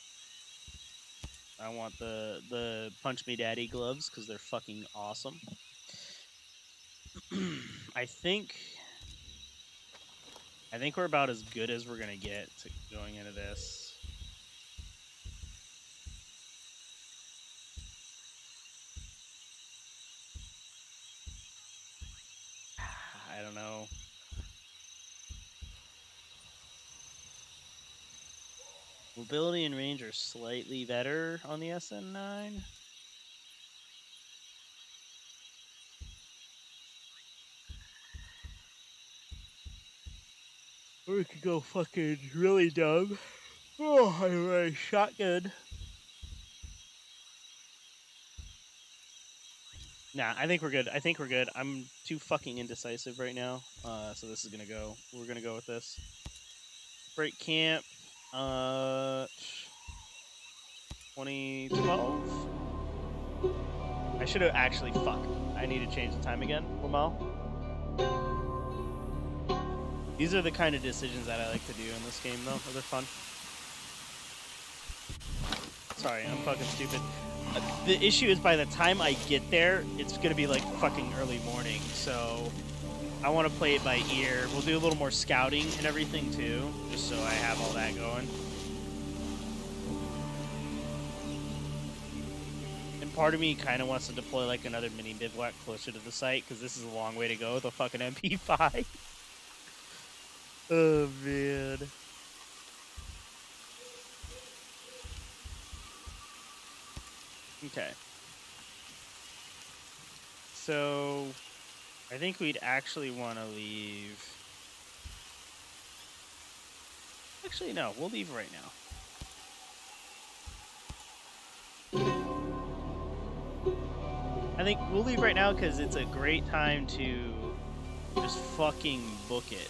I want the Punch Me Daddy gloves because they're fucking awesome. I think we're about as good as we're gonna get to going into this. I don't know. Mobility and range are slightly better on the SN9. Or we could go fucking really dumb. Oh, anyway, shotgun. Nah, I think we're good. I'm too fucking indecisive right now. So this is gonna go. We're gonna go with this. Break camp. 2012. I should have actually. Fuck. I need to change the time again, Lamel. These are the kind of decisions that I like to do in this game, though. They're fun. Sorry, I'm fucking stupid. The issue is by the time I get there, it's gonna be like fucking early morning, so I want to play it by ear. We'll do a little more scouting and everything too, just so I have all that going. And part of me kind of wants to deploy like another mini bivouac closer to the site, because this is a long way to go with a fucking MP5. Oh man. Okay. So, I think we'd actually want to leave. Actually, no, we'll leave right now. I think we'll leave right now because it's a great time to just fucking book it.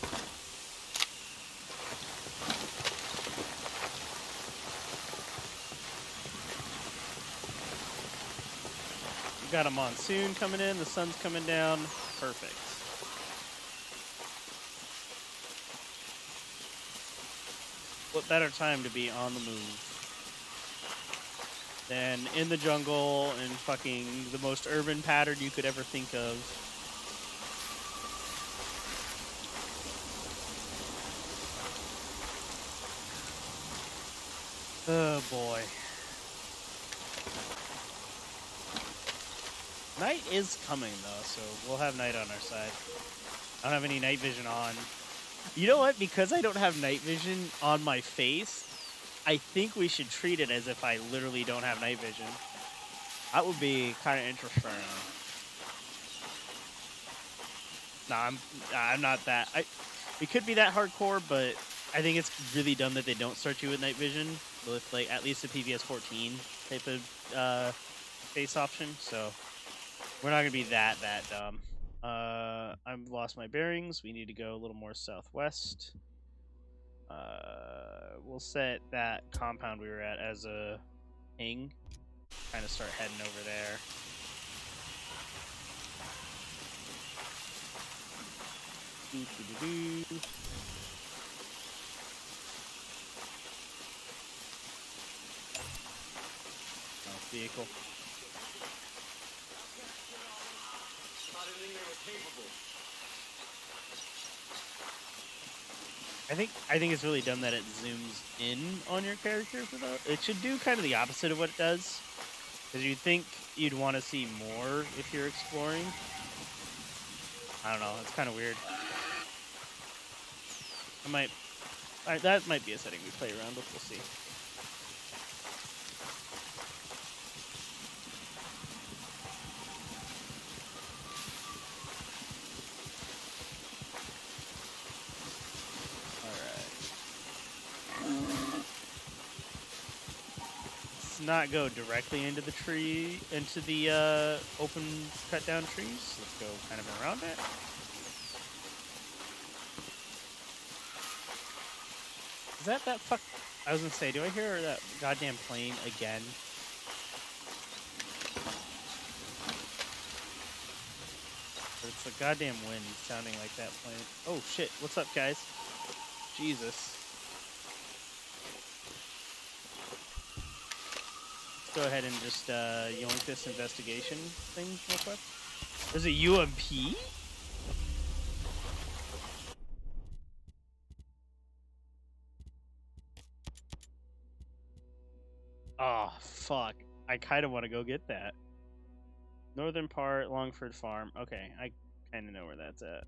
Got a monsoon coming in, the sun's coming down. Perfect. what better time to be on the move than in the jungle and fucking the most urban pattern you could ever think of. Oh boy. Night is coming though, so we'll have night on our side. I don't have any night vision on. You know what? Because I don't have night vision on my face, I think we should treat it as if I literally don't have night vision. That would be kind of interesting. Nah, I'm not that. It could be that hardcore, but I think it's really dumb that they don't start you with night vision with like at least a PVS 14 type of face option. So we're not gonna be that dumb. I've lost my bearings. We need to go a little more southwest. We'll set that compound we were at as a ping. Kind of start heading over there. Nice vehicle. I think it's really dumb that it zooms in on your character for that. It should do kind of the opposite of what it does. Because you'd think you'd want to see more if you're exploring. I don't know. It's kind of weird. That might be a setting we play around with. We'll see. Not go directly into the tree, into the open cut down trees. Let's go kind of around it. Is that fuck? I was gonna say, do I hear that goddamn plane again? Or it's the goddamn wind sounding like that plane. Oh shit! What's up, guys? Jesus. Go ahead and just yoink this investigation thing real quick. There's a UMP? Oh, fuck. I kind of want to go get that. Northern part, Longford Farm. Okay, I kind of know where that's at.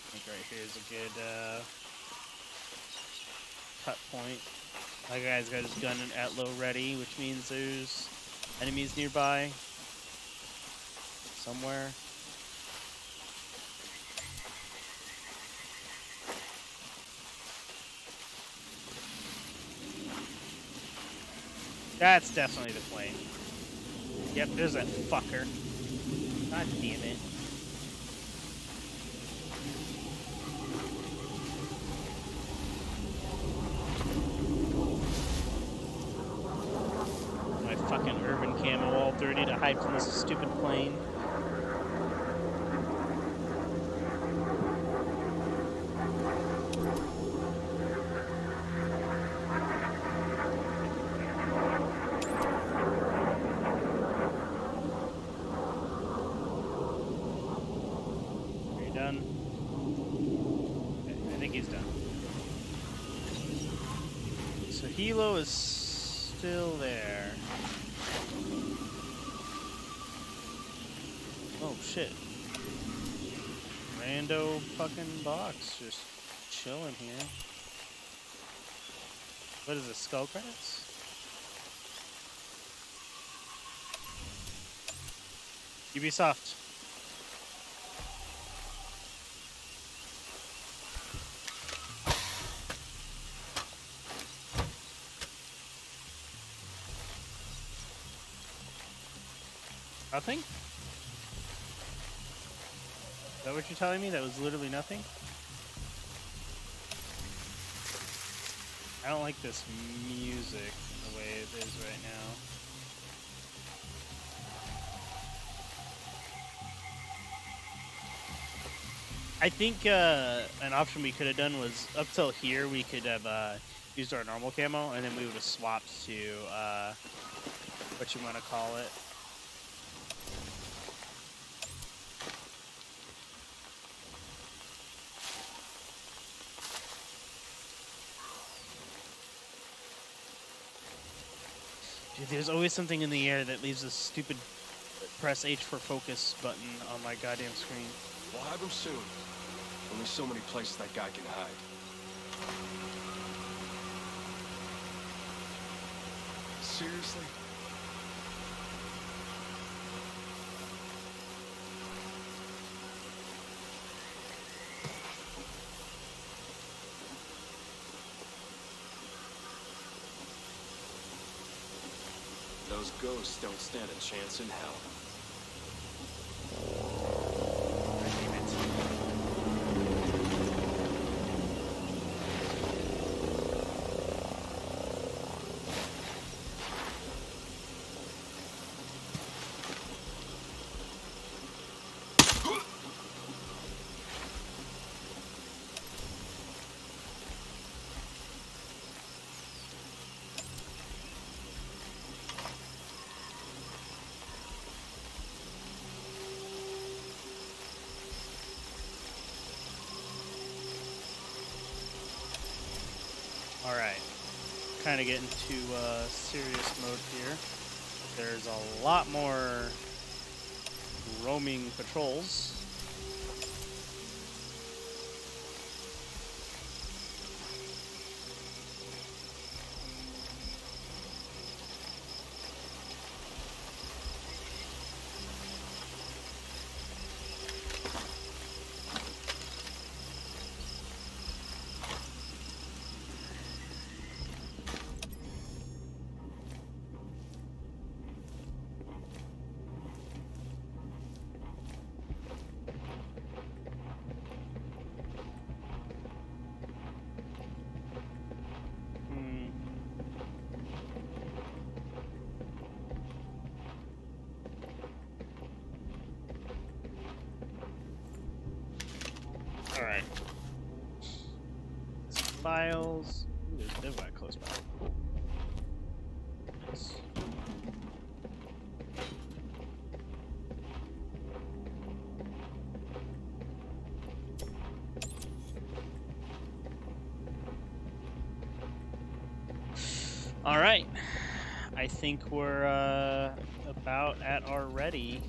I think right here is a good cut point. My guy's got his gun at low ready, which means there's enemies nearby. Somewhere. That's definitely the plane. Yep, there's that fucker. God damn it. My fucking urban camo all dirty to hype from this stupid plane. Hilo is still there. Oh shit. Rando fucking box just chilling here. What is this, skull credits? Ubisoft. Nothing? Is that what you're telling me? That was literally nothing? I don't like this music the way it is right now. I think an option we could have done was up till here we could have used our normal camo, and then we would have swapped to what you want to call it. Dude, there's always something in the air that leaves this stupid press H for focus button on my goddamn screen. We'll have him soon. Only so many places that guy can hide. Seriously? Those ghosts don't stand a chance in hell. Damn it. Alright, kind of getting to serious mode here. There's a lot more roaming patrols. Alright. Files. Ooh, there's a bivouac close by. Nice. Alright. I think we're about at our ready.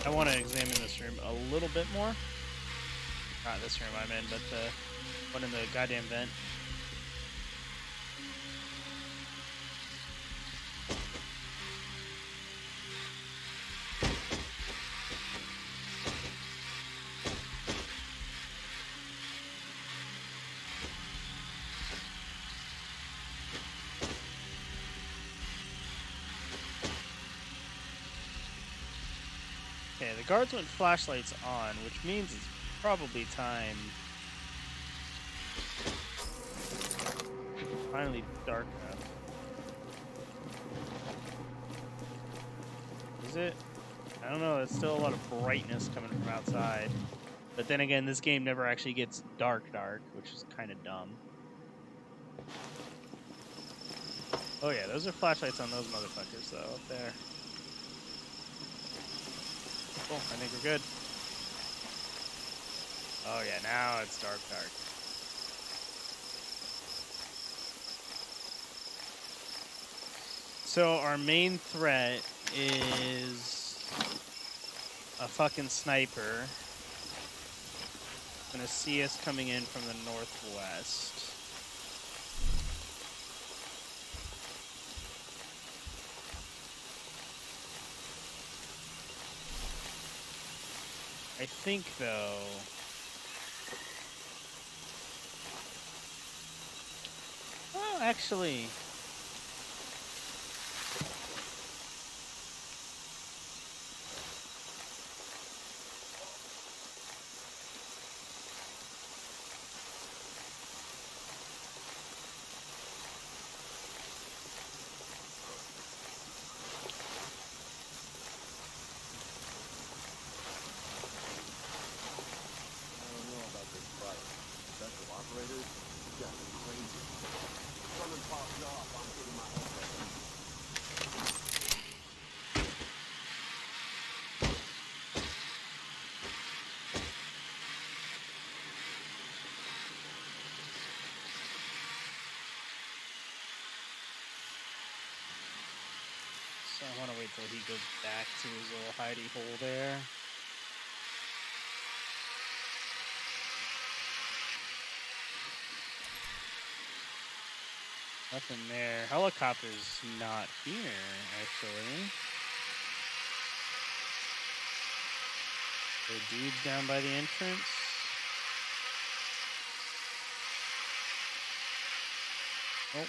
I want to examine this room a little bit more. Not this room I'm in, but the one in the goddamn vent. Okay, the guards went flashlights on, which means it's probably time. Finally dark enough. Is it? I don't know, there's still a lot of brightness coming from outside. But then again, this game never actually gets dark, which is kind of dumb. Oh yeah, those are flashlights on those motherfuckers, though, up there. Cool, I think we're good. Oh yeah, now it's dark. So our main threat is a fucking sniper. Gonna see us coming in from the northwest. I I think, though... Oh, actually... I don't know about this fight. Special operators? You got me crazy. Something pops off, I'm getting my head ready. So I want to wait till he goes back to his little hidey hole there. Nothing there. Helicopter's not here, actually. The dude down by the entrance. Oh.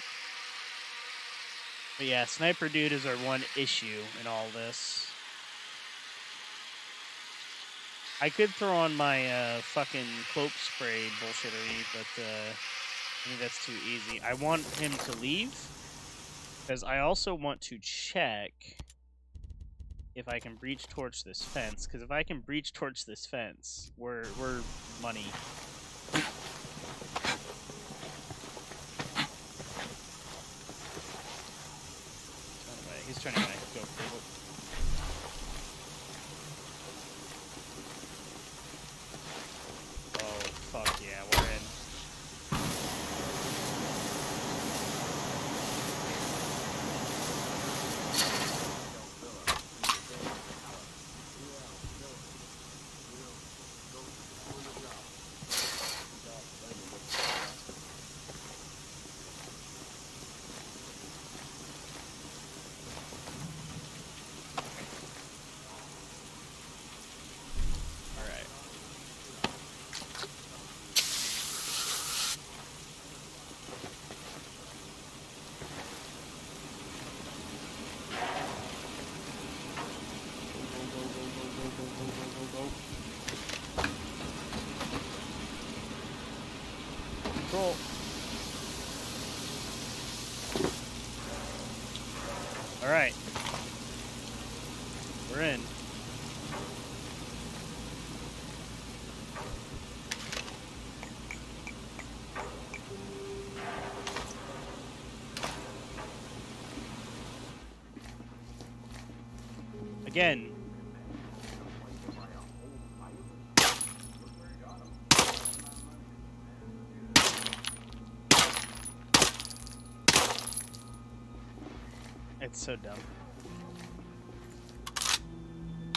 But yeah, Sniper Dude is our one issue in all this. I could throw on my fucking cloak spray bullshittery, but I think that's too easy. I want him to leave, because I also want to check if I can breach torch this fence. Because if I can breach torch this fence, we're money. Anyway, he's turning my go table. Oh fuck yeah, we're in. Control. All right. We're in. Again. It's so dumb.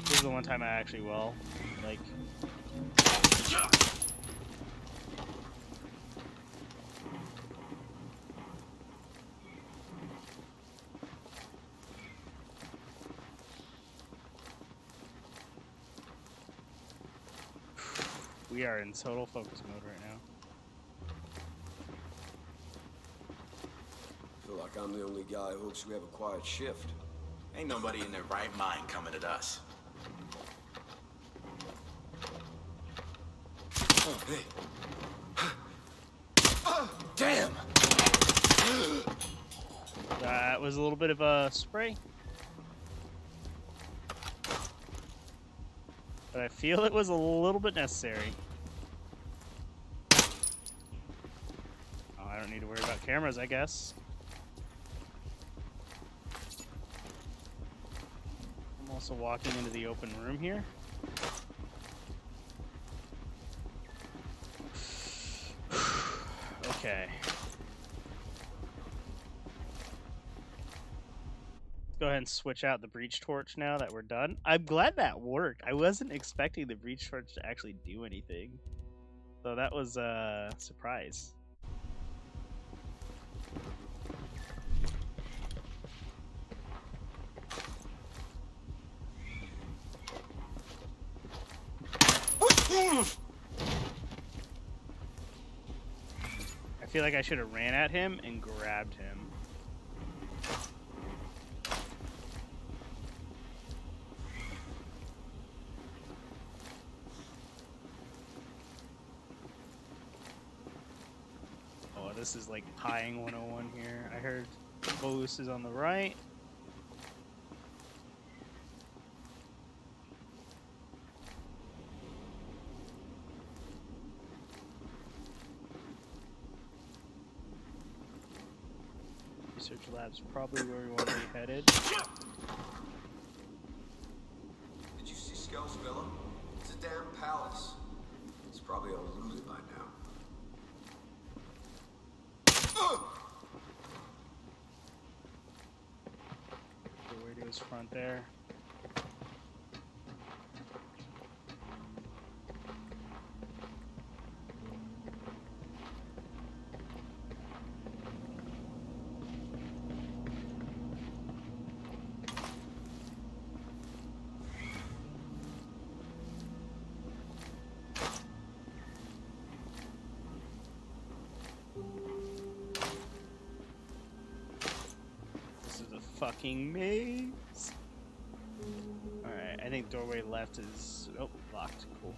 This is the one time I actually will. Like... We are in total focus mode right now. I feel like I'm the only guy who hopes we have a quiet shift. Ain't nobody in their right mind coming at us. Oh, hey. Damn! That was a little bit of a spray. But I feel it was a little bit necessary. Oh, I don't need to worry about cameras, I guess. I'm also walking into the open room here. Okay. Go ahead and switch out the breach torch now that we're done. I'm glad that worked. I wasn't expecting the breach torch to actually do anything. So that was a surprise. feel like I should have ran at him and grabbed him. Oh, this is like pieing 101 here. I heard Bose is on the right. Research lab's probably where we want to be headed. Did you see Skell's villa? It's a damn palace. It's probably all looted by now. Where to his front there. Fucking maze. Alright, I think doorway left is... Oh, locked. Cool.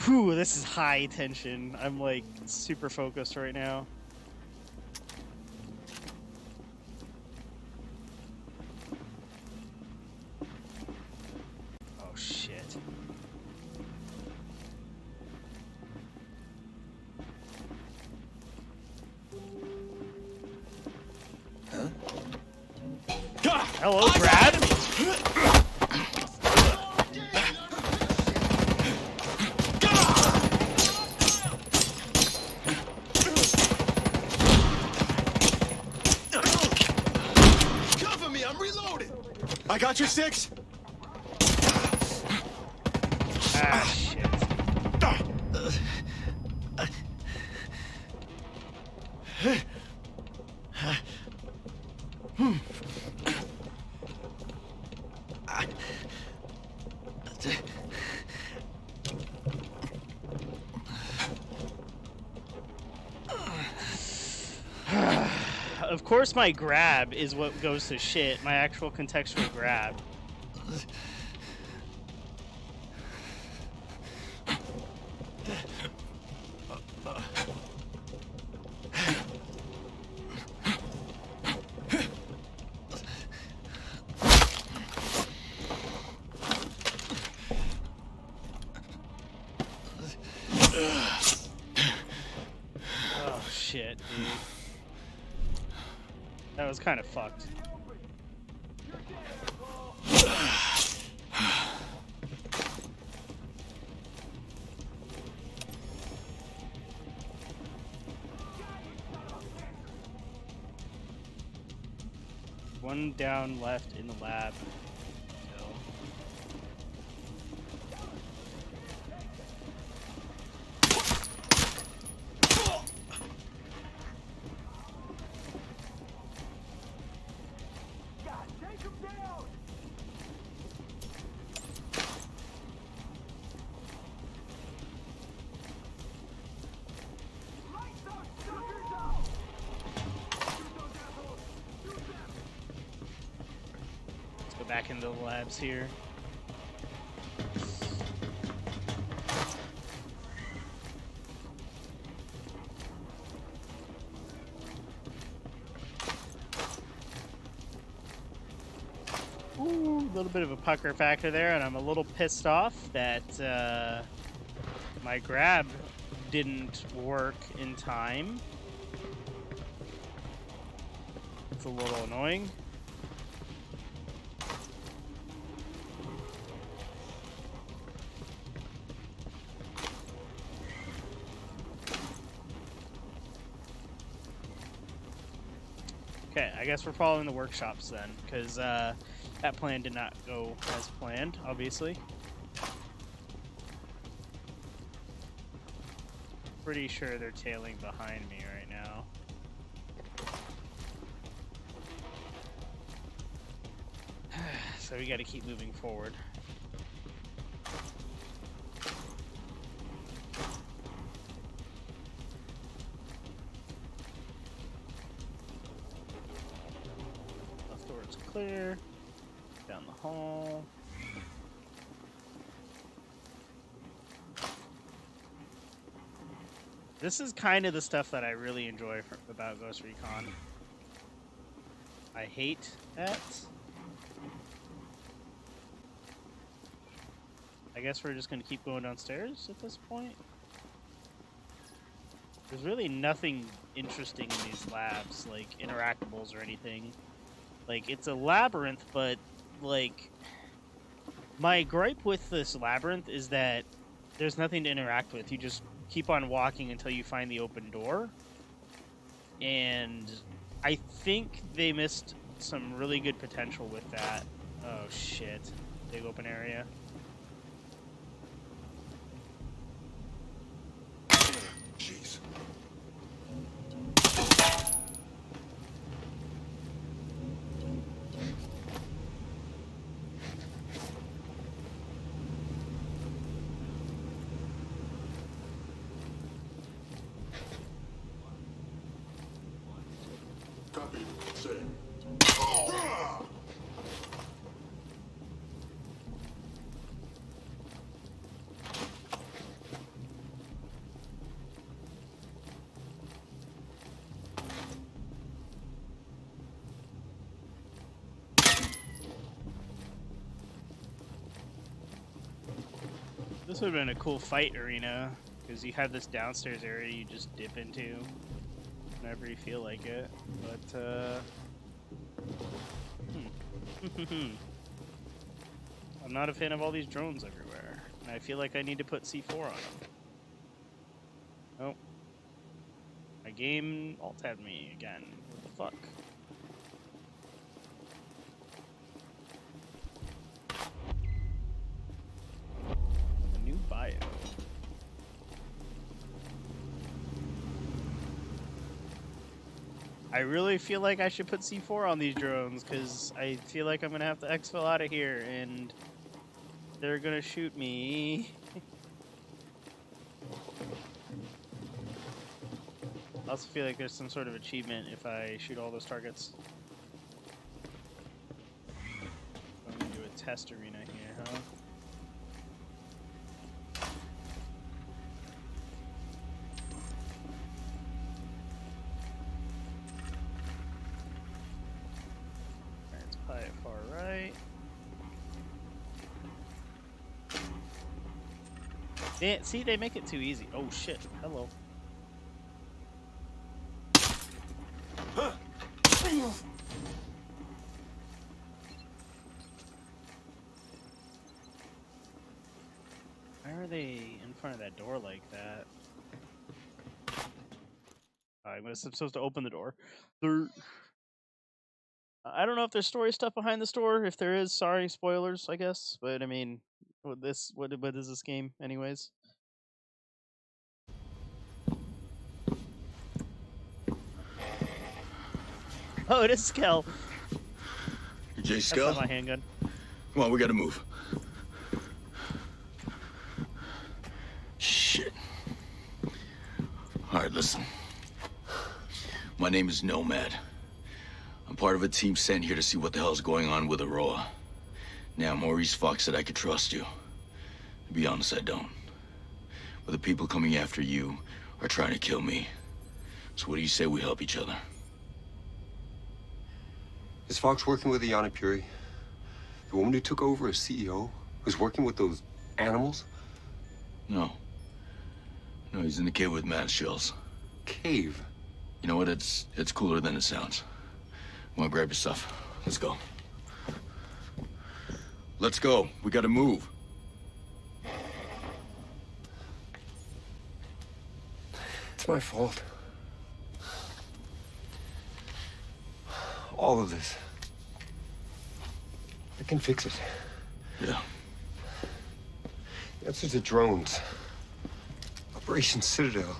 Whew, this is high tension. I'm like super focused right now. Oh shit. Huh? Hello, Brad. I got your six. Ah, shit. Of course my grab is what goes to shit, my actual contextual grab. Oh shit, dude. That was kind of fucked. One down left in the lab. Back into the labs here. Ooh, a little bit of a pucker factor there, and I'm a little pissed off that my grab didn't work in time. It's a little annoying. Okay, I guess we're following the workshops then, because that plan did not go as planned, obviously. Pretty sure they're tailing behind me right now. So we got to keep moving forward. Left door is clear. Down the hall. This is kind of the stuff that I really enjoy about Ghost Recon. I hate that. I guess we're just going to keep going downstairs at this point. There's really nothing interesting in these labs, like interactables or anything. Like, it's a labyrinth, but, like, my gripe with this labyrinth is that there's nothing to interact with. You just keep on walking until you find the open door. And I think they missed some really good potential with that. Oh, shit. Big open area. Jeez. Copy. Say. This would have been a cool fight arena, because you have this downstairs area you just dip into whenever you feel like it. But, I'm not a fan of all these drones everywhere, and I feel like I need to put C4 on them. Nope. My game alt-tabbed me again. What the fuck? A new bio. I really feel like I should put C4 on these drones, because I feel like I'm going to have to exfil out of here, and they're going to shoot me. I also feel like there's some sort of achievement if I shoot all those targets. I'm going to do a test arena here, huh? Far right. See, they make it too easy. Oh shit! Hello. Why are they in front of that door like that? I'm supposed to open the door. I don't know if there's story stuff behind the store. If there is, sorry, spoilers, I guess. But I mean, what is this game, anyways? Oh, it is Skell. Jay That's Skell? not my handgun. Come on, we gotta move. Shit. All right, listen. My name is Nomad. I'm part of a team sent here to see what the hell's going on with Aurora. Now, Maurice Fox said I could trust you. To be honest, I don't. But the people coming after you are trying to kill me. So what do you say we help each other? Is Fox working with Iana Puri? The woman who took over as CEO? Who's working with those animals? No. No, he's in the cave with mad shells. Cave? You know what? It's cooler than it sounds. Come on, grab your stuff. Let's go. Let's go. We gotta move. It's my fault. All of this. I can fix it. Yeah. The answer to drones. Operation Citadel.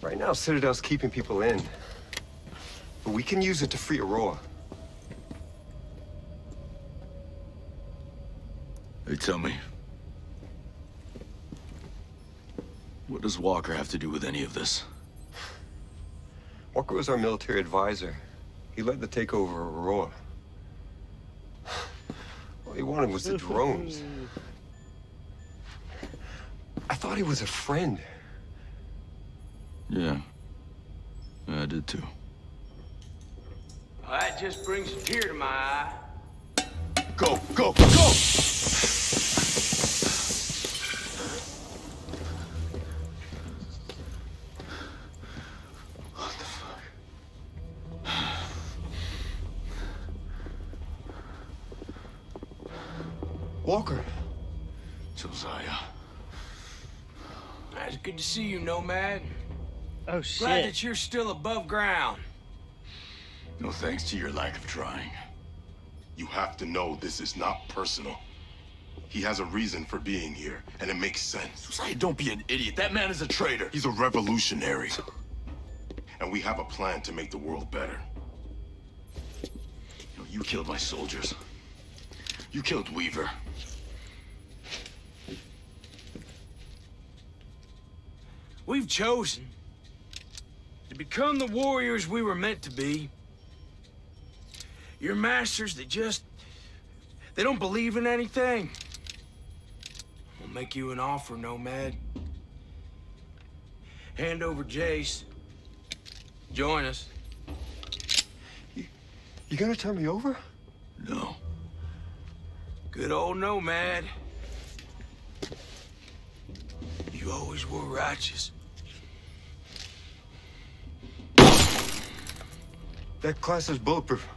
Right now, Citadel's keeping people in. But we can use it to free Aurora. Hey, tell me. What does Walker have to do with any of this? Walker was our military advisor. He led the takeover of Aurora. All he wanted was the drones. I thought he was a friend. Yeah. I did too. Well, that just brings a tear to my eye. Go, go, go! What the fuck? Walker. Josiah. It's good to see you, Nomad. Oh shit. Glad that you're still above ground. No thanks to your lack of trying. You have to know this is not personal. He has a reason for being here, and it makes sense. Josiah, don't be an idiot. That man is a traitor. He's a revolutionary. And we have a plan to make the world better. You killed my soldiers. You killed Weaver. We've chosen to become the warriors we were meant to be. Your masters that they don't believe in anything. We'll make you an offer, Nomad. Hand over Jace. Join us. You gonna turn me over? No. Good old Nomad. You always were righteous. That class is bulletproof.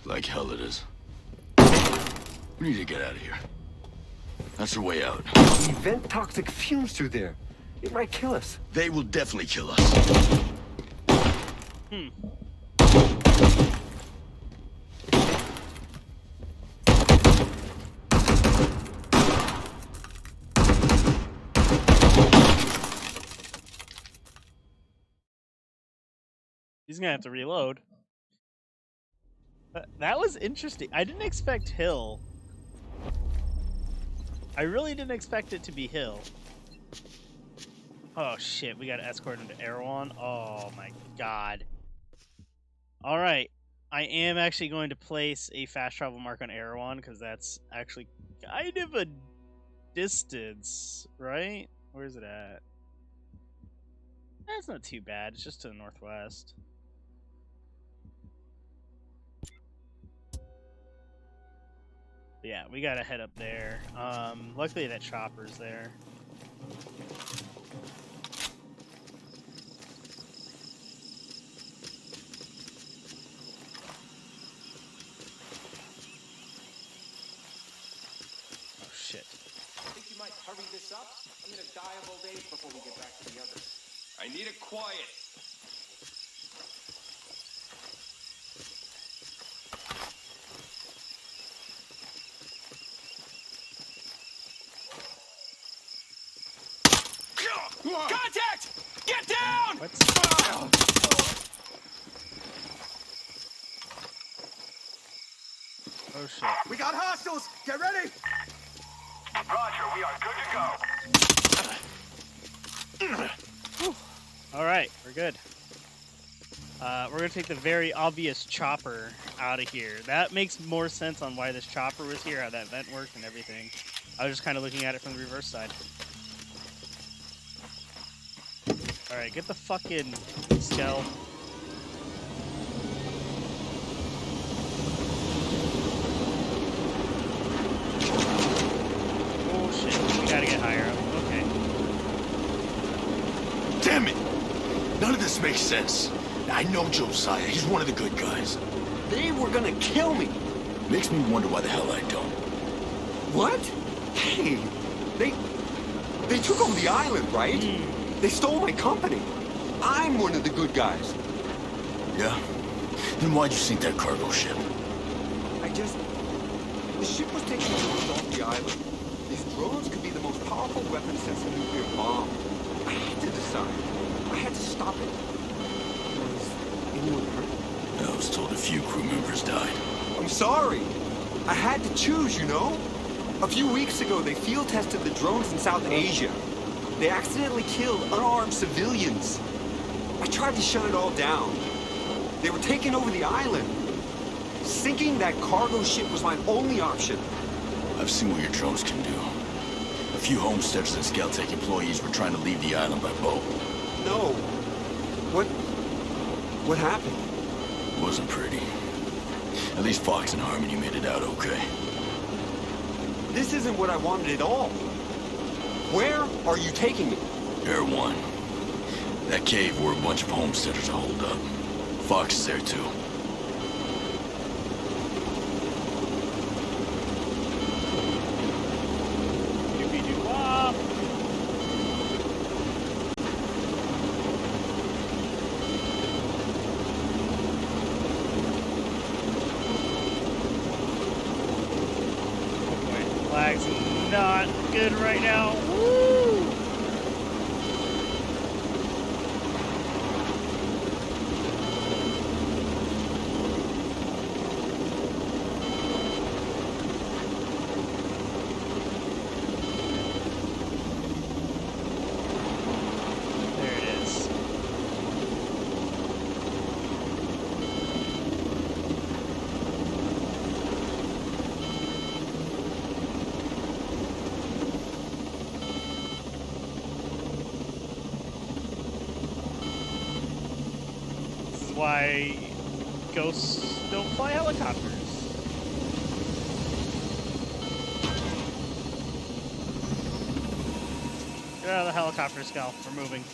Like hell it is. We need to get out of here. That's our way out. We vent toxic fumes through there. It might kill us. They will definitely kill us. He's gonna have to reload. That was interesting. I didn't expect Hill. I really didn't expect it to be Hill. Oh shit, we gotta escort him to Erewhon. Oh my god. Alright. I am actually going to place a fast travel mark on Erewhon because that's actually kind of a distance, right? Where's it at? That's not too bad. It's just to the northwest. Yeah, we gotta head up there. Luckily that chopper's there. Oh shit. Think you might hurry this up? I'm gonna die of old age before we get back to the others. I need it quiet. Contact! Get down! What? Oh shit. We got hostiles! Get ready! Roger, we are good to go. Alright, we're good. We're gonna take the very obvious chopper out of here. That makes more sense on why this chopper was here, how that vent worked and everything. I was just kind of looking at it from the reverse side. Alright, get the fucking skell. Oh shit, we gotta get higher up. Okay. Damn it! None of this makes sense. I know Josiah. He's one of the good guys. They were gonna kill me. Makes me wonder why the hell I don't. What? Hey, they took over the island, right? They stole my company. I'm one of the good guys. Yeah, Then why'd you sink that cargo ship? The ship was taking drones off the island. These drones could be the most powerful weapon since a nuclear bomb. I had to decide. I had to stop it. Was anyone hurt? I was told a few crew members died. I'm sorry. I had to choose, you know? A few weeks ago, they field tested the drones in South Asia. They accidentally killed unarmed civilians. I tried to shut it all down. They were taking over the island. Sinking that cargo ship was my only option. I've seen what your drones can do. A few homesteaders and Skeltec employees were trying to leave the island by boat. No. What happened? It wasn't pretty. At least Fox and Harmony made it out okay. This isn't what I wanted at all. Where are you taking me? Air 1. That cave where a bunch of homesteaders are holed up. Fox is there too. Lag's not good right now. Woo! There it is. Why ghosts don't fly helicopters. Get out of the helicopter, Skull. We're moving.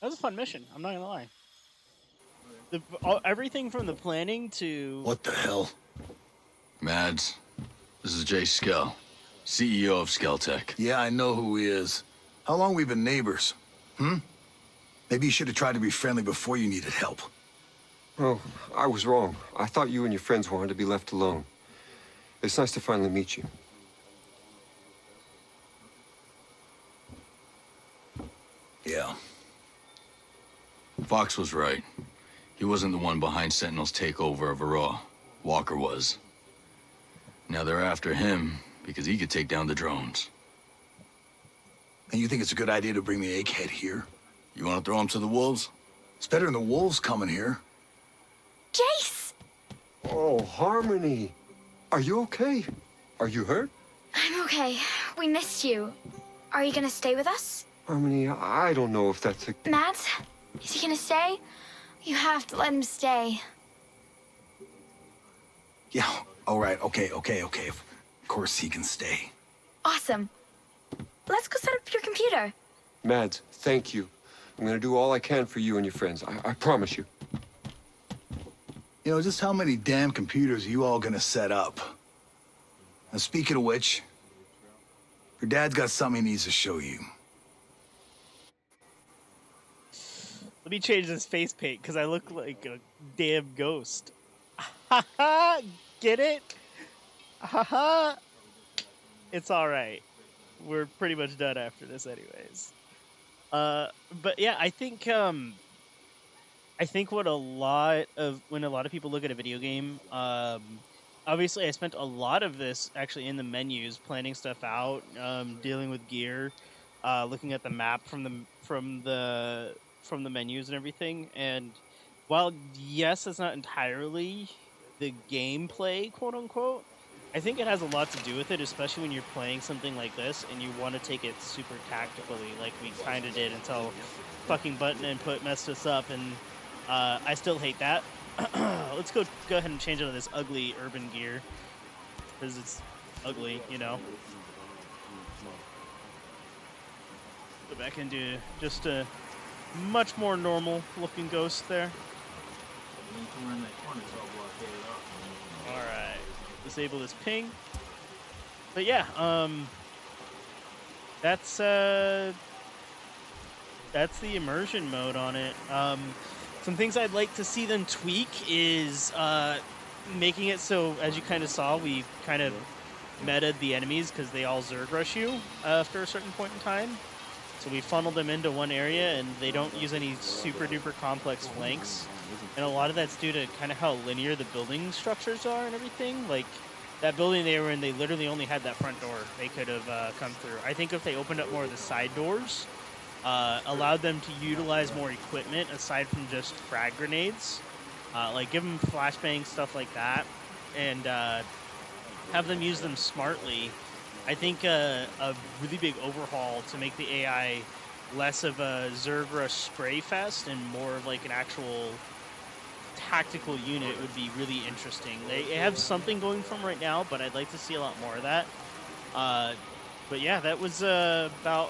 That was a fun mission. I'm not gonna lie. Everything from the planning to What the hell? Mads, this is Jay Skell, CEO of Skeltec. Yeah, I know who he is. How long we been neighbors? Maybe you should have tried to be friendly before you needed help. Oh, I was wrong. I thought you and your friends wanted to be left alone. It's nice to finally meet you. Yeah. Fox was right. He wasn't the one behind Sentinel's takeover of Aurora. Walker was. Now they're after him because he could take down the drones. And you think it's a good idea to bring the egghead here? You want to throw him to the wolves? It's better than the wolves coming here. Jace! Oh, Harmony. Are you okay? Are you hurt? I'm okay. We missed you. Are you gonna stay with us? Harmony, I don't know if that's a... Matt? Is he gonna stay? You have to let him stay. Yeah, all right, okay. Of course he can stay. Awesome. Let's go set up your computer. Mads, thank you. I'm gonna do all I can for you and your friends. I promise you. You know, just how many damn computers are you all gonna set up? And speaking of which, your dad's got something he needs to show you. Let me change this face paint because I look like a damn ghost. Haha, get it? Haha. It's all right. We're pretty much done after this, anyways. But yeah, I think when a lot of people look at a video game, obviously I spent a lot of this actually in the menus, planning stuff out, dealing with gear, looking at the map from the menus and everything. And while yes, it's not entirely the gameplay, quote unquote, I think it has a lot to do with it, especially when you're playing something like this and you want to take it super tactically, like we kind of did until fucking button input messed us up, and I still hate that. Let's go ahead and change out of this ugly urban gear because it's ugly, you know. Go back into just a much more normal looking ghost there. All right, disable this ping. But yeah, that's the immersion mode on it. Some things I'd like to see them tweak is making it so, as you kind of saw, we kind of metaed the enemies because they all Zerg rush you after a certain point in time. So we funneled them into one area, and they don't use any super duper complex flanks. And a lot of that's due to kind of how linear the building structures are and everything. Like, that building they were in, they literally only had that front door they could have come through. I think if they opened up more of the side doors, allowed them to utilize more equipment aside from just frag grenades, like give them flashbang, stuff like that, and have them use them smartly. I think a really big overhaul to make the AI less of a Zerg rush spray fest and more of like an actual tactical unit would be really interesting. They have something going for them right now, but I'd like to see a lot more of that. But yeah, that was about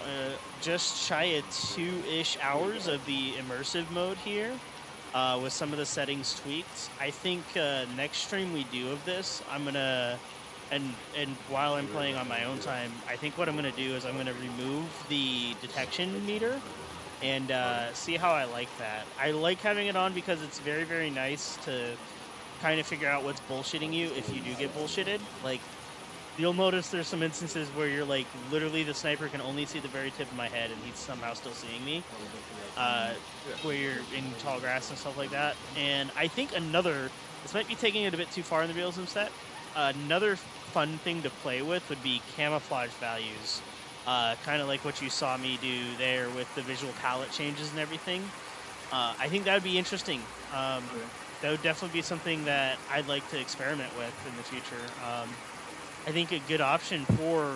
just shy of 2-ish hours of the immersive mode here, with some of the settings tweaked. I think next stream we do of this, I'm gonna, and while I'm playing on my own time, I think what I'm gonna do is I'm gonna remove the detection meter and see how I like that. I like having it on because it's very, very nice to kind of figure out what's bullshitting you if you do get bullshitted. Like, you'll notice there's some instances where you're like, literally the sniper can only see the very tip of my head and he's somehow still seeing me, where you're in tall grass and stuff like that. And I think this might be taking it a bit too far in the realism set, another fun thing to play with would be camouflage values. Kind of like what you saw me do there with the visual palette changes and everything. I think that would be interesting. That would definitely be something that I'd like to experiment with in the future. I think a good option for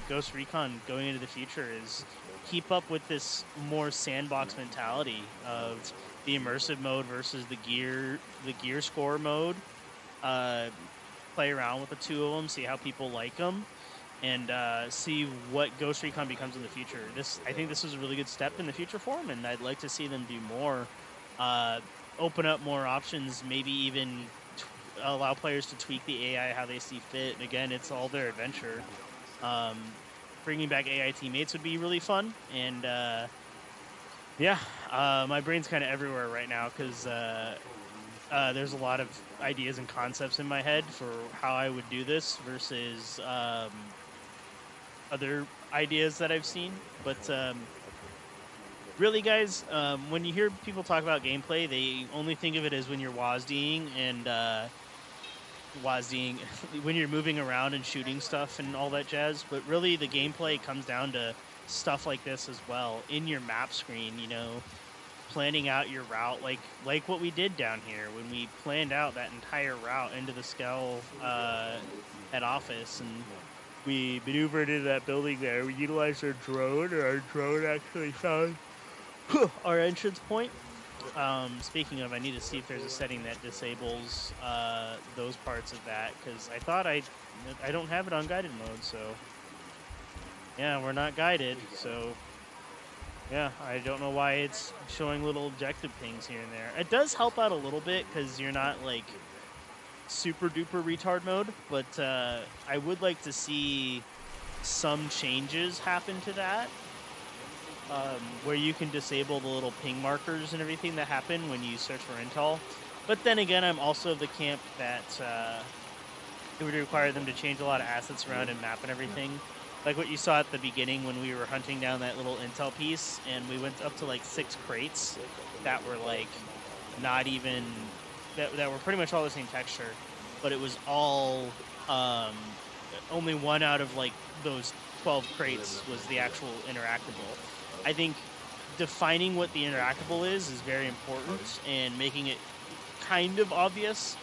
Ghost Recon going into the future is keep up with this more sandbox mentality of the immersive mode versus the gear score mode. Play around with the two of them, see how people like them, and see what Ghost Recon becomes in the future. I think this is a really good step in the future for them, and I'd like to see them do more, open up more options, maybe even allow players to tweak the AI how they see fit. And again, it's all their adventure. Bringing back AI teammates would be really fun, and yeah, my brain's kind of everywhere right now because there's a lot of ideas and concepts in my head for how I would do this versus other ideas that I've seen. But really, guys, when you hear people talk about gameplay, they only think of it as when you're WASDing and when you're moving around and shooting stuff and all that jazz. But really, the gameplay comes down to stuff like this as well. In your map screen, you know, planning out your route, like what we did down here when we planned out that entire route into the Skell head office, and we maneuvered into that building there. We utilized our drone, or our drone actually found our entrance point. Speaking of, I need to see if there's a setting that disables those parts of that, because I thought I don't have it on guided mode, so yeah, we're not guided, so yeah, I don't know why it's showing little objective pings here and there. It does help out a little bit because you're not like super duper retard mode, but I would like to see some changes happen to that, where you can disable the little ping markers and everything that happen when you search for intel. But then again, I'm also of the camp that it would require them to change a lot of assets around in map and everything. Like what you saw at the beginning when we were hunting down that little intel piece, and we went up to like 6 crates that were like not even, that were pretty much all the same texture, but it was all, only one out of like those 12 crates was the actual interactable. I think defining what the interactable is very important, and making it kind of obvious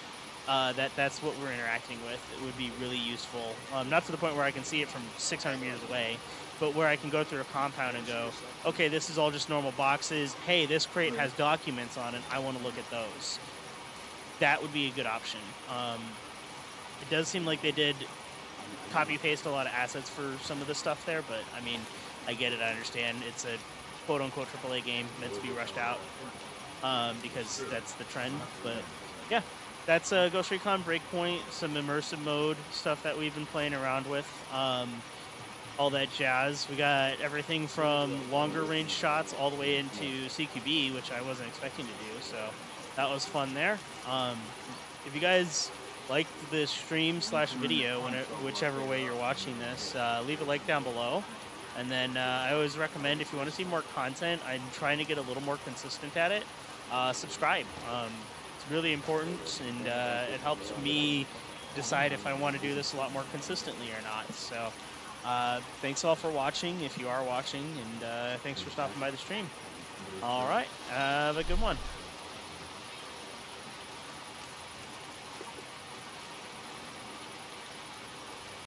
that that's what we're interacting with. It would be really useful. Not to the point where I can see it from 600 meters away, but where I can go through a compound and go, okay, this is all just normal boxes. Hey, this crate has documents on it. I want to look at those. That would be a good option. It does seem like they did copy paste a lot of assets for some of the stuff there, but I mean, I get it. I understand. It's a quote unquote AAA game meant to be rushed out because that's the trend. But yeah, that's Ghost Recon Breakpoint, some immersive mode stuff that we've been playing around with. All that jazz. We got everything from longer range shots all the way into CQB, which I wasn't expecting to do. So that was fun there. If you guys liked the stream / video, whichever way you're watching this, leave a like down below. And then I always recommend, if you want to see more content, I'm trying to get a little more consistent at it, subscribe. It's really important, and it helps me decide if I want to do this a lot more consistently or not. So thanks all for watching, if you are watching, and thanks for stopping by the stream. All right, have a good one.